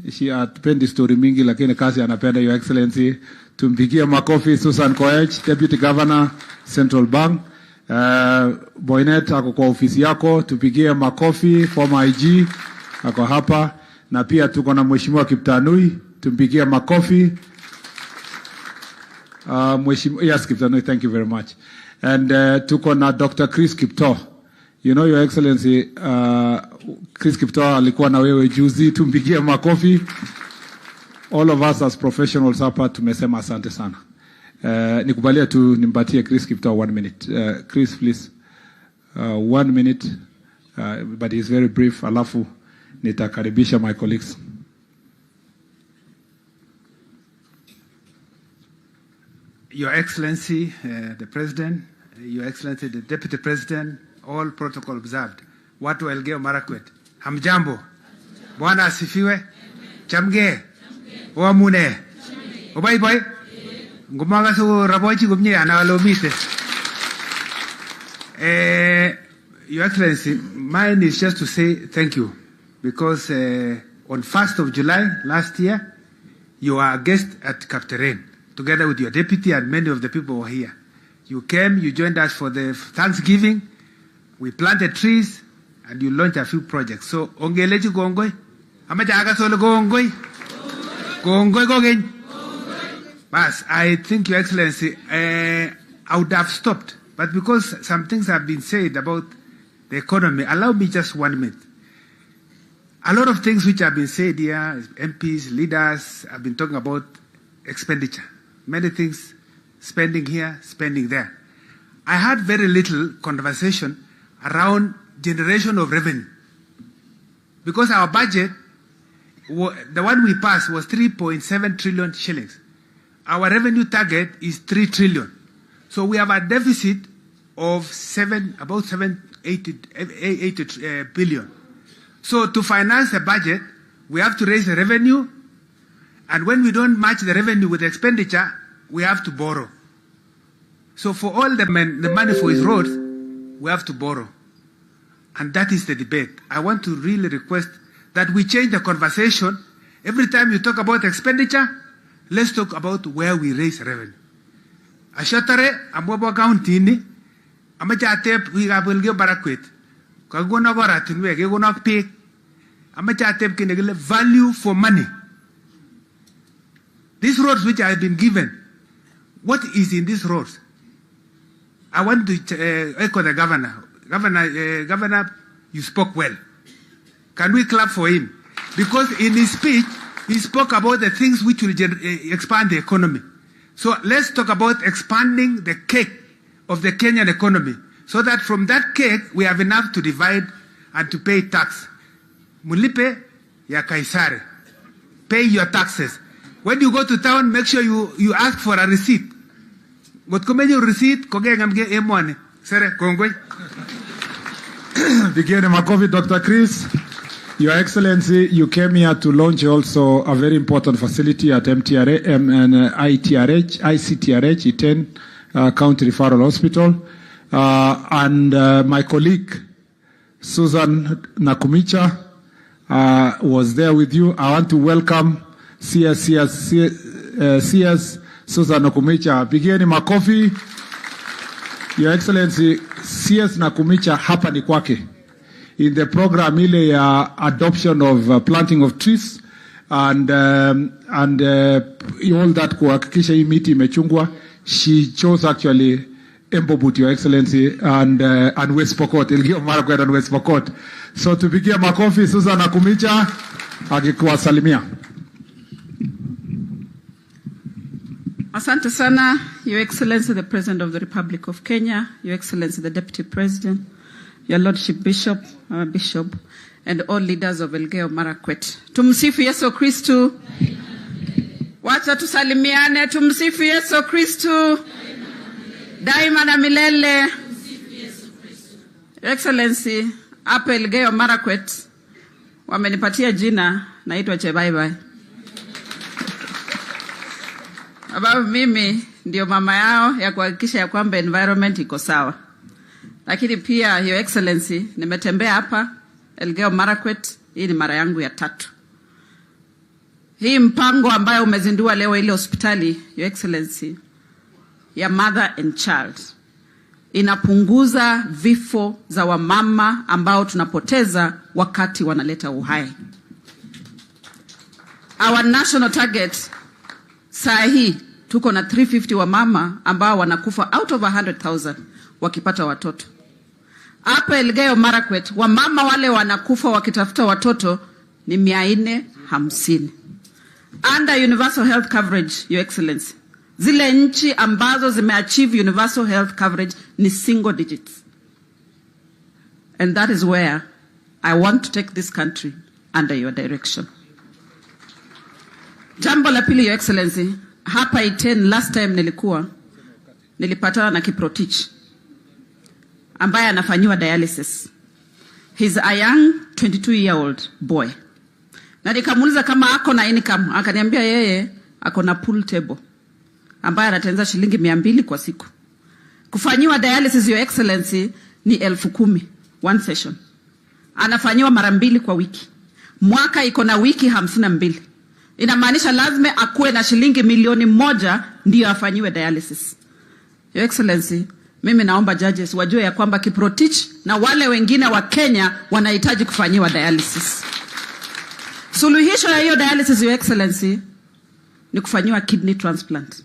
She atupendi story mingi, lakini kazi anapenda, Your Excellency. Tumpigie makofi Susan Koech, Deputy Governor, Central Bank. Boynet ako kwa ofisi yako, tupigie makofi. Former IG ako hapa, na pia tuko na Mheshimiwa Kiptanui, tumpigie makofi. Yes, Kiptanui, thank you very much. And tuko na Dr. Chris Kipto. You know, Your Excellency, Chris Kipto alikuwa na wewe juzi, tumpigie makofi. All of us as professionals hapa tumesema asante sana. Nikubalia tu nimpatie Chris Kipto 1 minute. Chris, please. 1 minute, but he's very brief. Alafu nitakaribisha my colleagues. Your Excellency, the President, Your Excellency, the Deputy President, all protocol observed. Watu wa Elgeyo Marakwet, hamjambo. Bwana asifiwe. Chamge. Wamune. Obai boy. Ngumaga su rabochi gumnye analomite. Your Excellency, mine is just to say thank you, because on 1st of July last year, you were a guest at Kapteren, together with your deputy and many of the people who were here. You came, you joined us for the Thanksgiving, we planted trees, and you launched a few projects. So, ongeleji gongoi? Amaja aga solo gongoi? Gongoi gongoi? Bas, I think, Your Excellency, I would have stopped, but because some things have been said about the economy, allow me just 1 minute. A lot of things which have been said here, MPs, leaders have been talking about expenditure. Many things, spending here, spending there. I had very little conversation around generation of revenue. Because our budget, the one we passed was 3.7 trillion shillings. Our revenue target is 3 trillion. So we have a deficit of about 80 billion. So to finance the budget, we have to raise the revenue, and when we don't match the revenue with the expenditure, we have to borrow. So for all the money for his roads, we have to borrow. And that is the debate. I want to really request that we change the conversation. Every time you talk about expenditure, let's talk about where we raise revenue. Ashatare, Ambobo County, Amachatep, we have Elgeyo Marakwet. Kaguna Goratin, we are going to pay. Amachatep can value for money. These roads which have been given, what is in these roads? I want to echo the governor. Governor, you spoke well. Can we clap for him? Because in his speech, he spoke about the things which will expand the economy. So let's talk about expanding the cake of the Kenyan economy, so that from that cake, we have enough to divide and to pay tax. Mulipe ya Kaisare. Pay your taxes. When you go to town, make sure you ask for a receipt. What come your receipt? Koge ngamge M1. Sere kongwe. Begin makofi, Dr. Chris. Your Excellency, you came here to launch also a very important facility at ICTRH, Iten County Referral Hospital. And my colleague, Susan Nakumicha, was there with you. I want to welcome CS Susan Nakumicha. Begin makofi. Your Excellency, CS Nakumicha hapa ni kwake. In the program ile ya adoption of planting of trees and all that kuhakikisha hii miti imechungwa, she chose actually Embobut, Your Excellency, and West Pokot, Elgeyo Marakwet and West Pokot. So tupigie makofi Susan Nakumicha akikuwasalimia. Asante sana, Your Excellency the President of the Republic of Kenya, Your Excellency the Deputy President, Your Lordship Bishop, and all leaders of Elgeyo Marakwet. Tumsifu Yesu Kristu. Wacha tusalimiane. Tumsifu Yesu Kristu. Daima na milele. Your Excellency, hapa Elgeyo Marakwet wamenipatia jina naitwa Chebaibai. Sababu mimi ndio mama yao ya kuhakikisha ya kwamba environment iko sawa. Lakini pia Your Excellency, nimetembea hapa Elgeyo Marakwet, hii ni mara yangu ya 3. Hii mpango ambayo umezindua leo ile hospitali, Your Excellency, ya mother and child, inapunguza vifo za wamama ambao tunapoteza wakati wanaleta uhai. Our national target saa hii tuko na 350 wamama ambao wanakufa out of 100,000 wakipata watoto. Hapa Elgeyo Marakwet wamama wale wanakufa wakitafuta watoto ni 450. Under universal health coverage, Your Excellency, zile nchi ambazo zimeachieve universal health coverage ni single digits. And that is where I want to take this country under your direction. Jambo la pili, Your Excellency, hapa Iten last time nilipatana na Kiprotich ambaye anafanyiwa dialysis. He's a young 22-year-old boy. Na nikamuuliza kama ako na income, akaniambia yeye ako na pool table ambaye anatenza shilingi 200 kwa siku. Kufanyiwa dialysis, Your Excellency, ni 10,000 one session. Anafanyiwa mara 2 kwa wiki. Mwaka iko na wiki 52. Inamaanisha lazima akuwe na shilingi 1,000,000 ndio afanyiwe dialysis. Your Excellency, mimi naomba judges wajue ya kwamba Kiprotich na wale wengine wa Kenya wanahitaji kufanyiwa dialysis. Suluhisho ya hiyo dialysis, Your Excellency, ni kufanyiwa kidney transplant.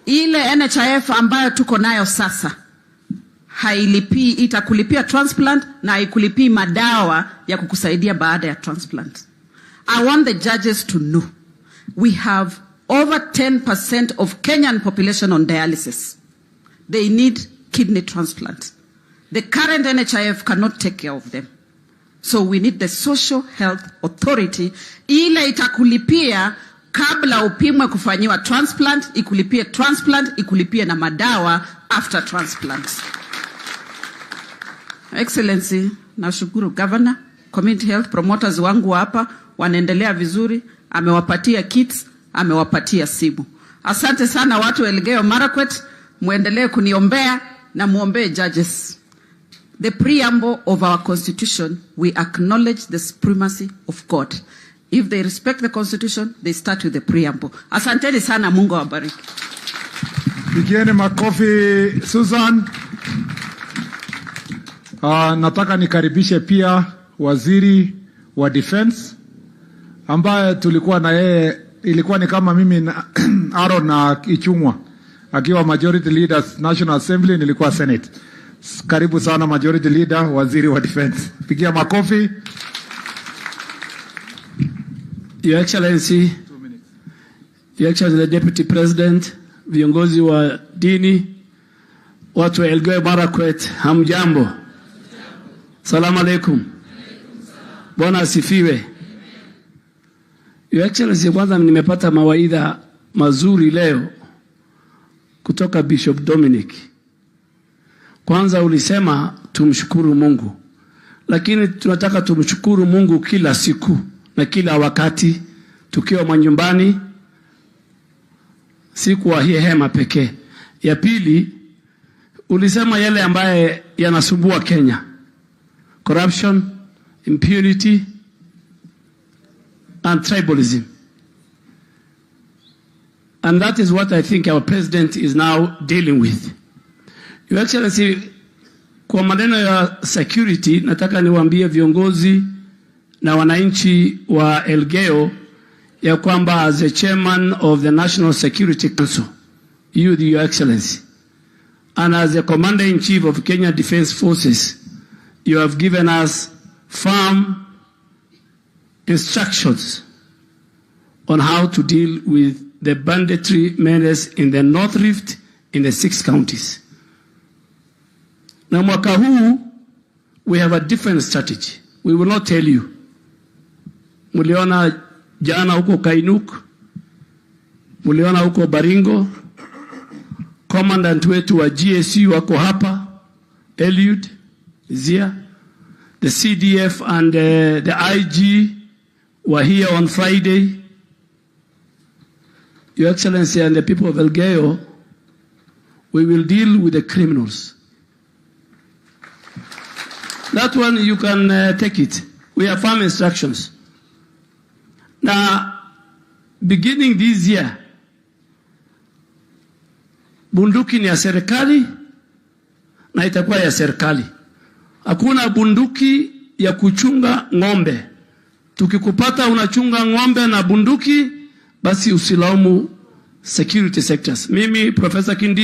Ile NHIF ambayo tuko nayo sasa hailipii, itakulipia transplant na haikulipii madawa ya kukusaidia baada ya transplant. I want the judges to know we have over 10% of Kenyan population on dialysis. They need kidney transplant. The current NHIF cannot take care of them. So we need the Social Health Authority ile itakulipia kabla upimwe kufanyiwa transplant, ikulipie transplant, ikulipie na madawa after transplant. Excellency, nashukuru Governor, community health promoters wangu hapa wanaendelea vizuri, amewapatia kits, amewapatia SYMO. Asante sana watu wa Elgeyo Marakwet, muendelee kuniombea na muombee judges. The preamble of our constitution, we acknowledge the supremacy of God. If they respect the constitution, they start with the preamble. Asanteni sana, Mungu awabariki. Pigieni makofi Susan. Nataka nikaribishe pia waziri wa defense ambaye tulikuwa na yeye, ilikuwa ni kama mimi na Aaron na Ichungwa akiwa majority leaders National Assembly, nilikuwa Senate. Karibu sana majority leader, waziri wa defense. Pigia makofi. Your Excellency, Your Excellency the Deputy President, viongozi wa dini, watu wa Elgeyo Marakwet, hamjambo. Salamu alaikum. Bwana asifiwe. Your Excellency, kwanza nimepata mawaidha mazuri leo kutoka Bishop Dominic. Kwanza ulisema tumshukuru Mungu, lakini tunataka tumshukuru Mungu kila siku na kila wakati tukiwa manyumbani, siku wa hii hema pekee. Ya pili, ulisema yale ambaye yanasumbua Kenya: corruption, impunity and tribalism. And that is what I think our president is now dealing with. Your Excellency, kwa maneno ya security, nataka niwaambie viongozi na wananchi wa Elgeyo ya kwamba as the chairman of the National Security Council, you, Your Excellency, and as the Commander-in-Chief of Kenya Defense Forces, you have given us firm instructions on how to deal with the banditry menace in the North Rift in the 6 counties. Na mwaka huu, we have a different strategy. We will not tell you. Muliona jana huko Kainuk, muliona huko Baringo, commandant wetu wa GSU wako hapa, Eliud, Zia, the CDF and the IG were here on Friday. Your Excellency and the people of Elgeyo, we will deal with the criminals. That one you can take it. We have firm instructions. Now, beginning this year, bunduki ni ya serikali na itakuwa ya serikali. Hakuna bunduki ya kuchunga ng'ombe. Tukikupata unachunga ng'ombe na bunduki, basi usilaumu security sectors. Mimi Professor Kindi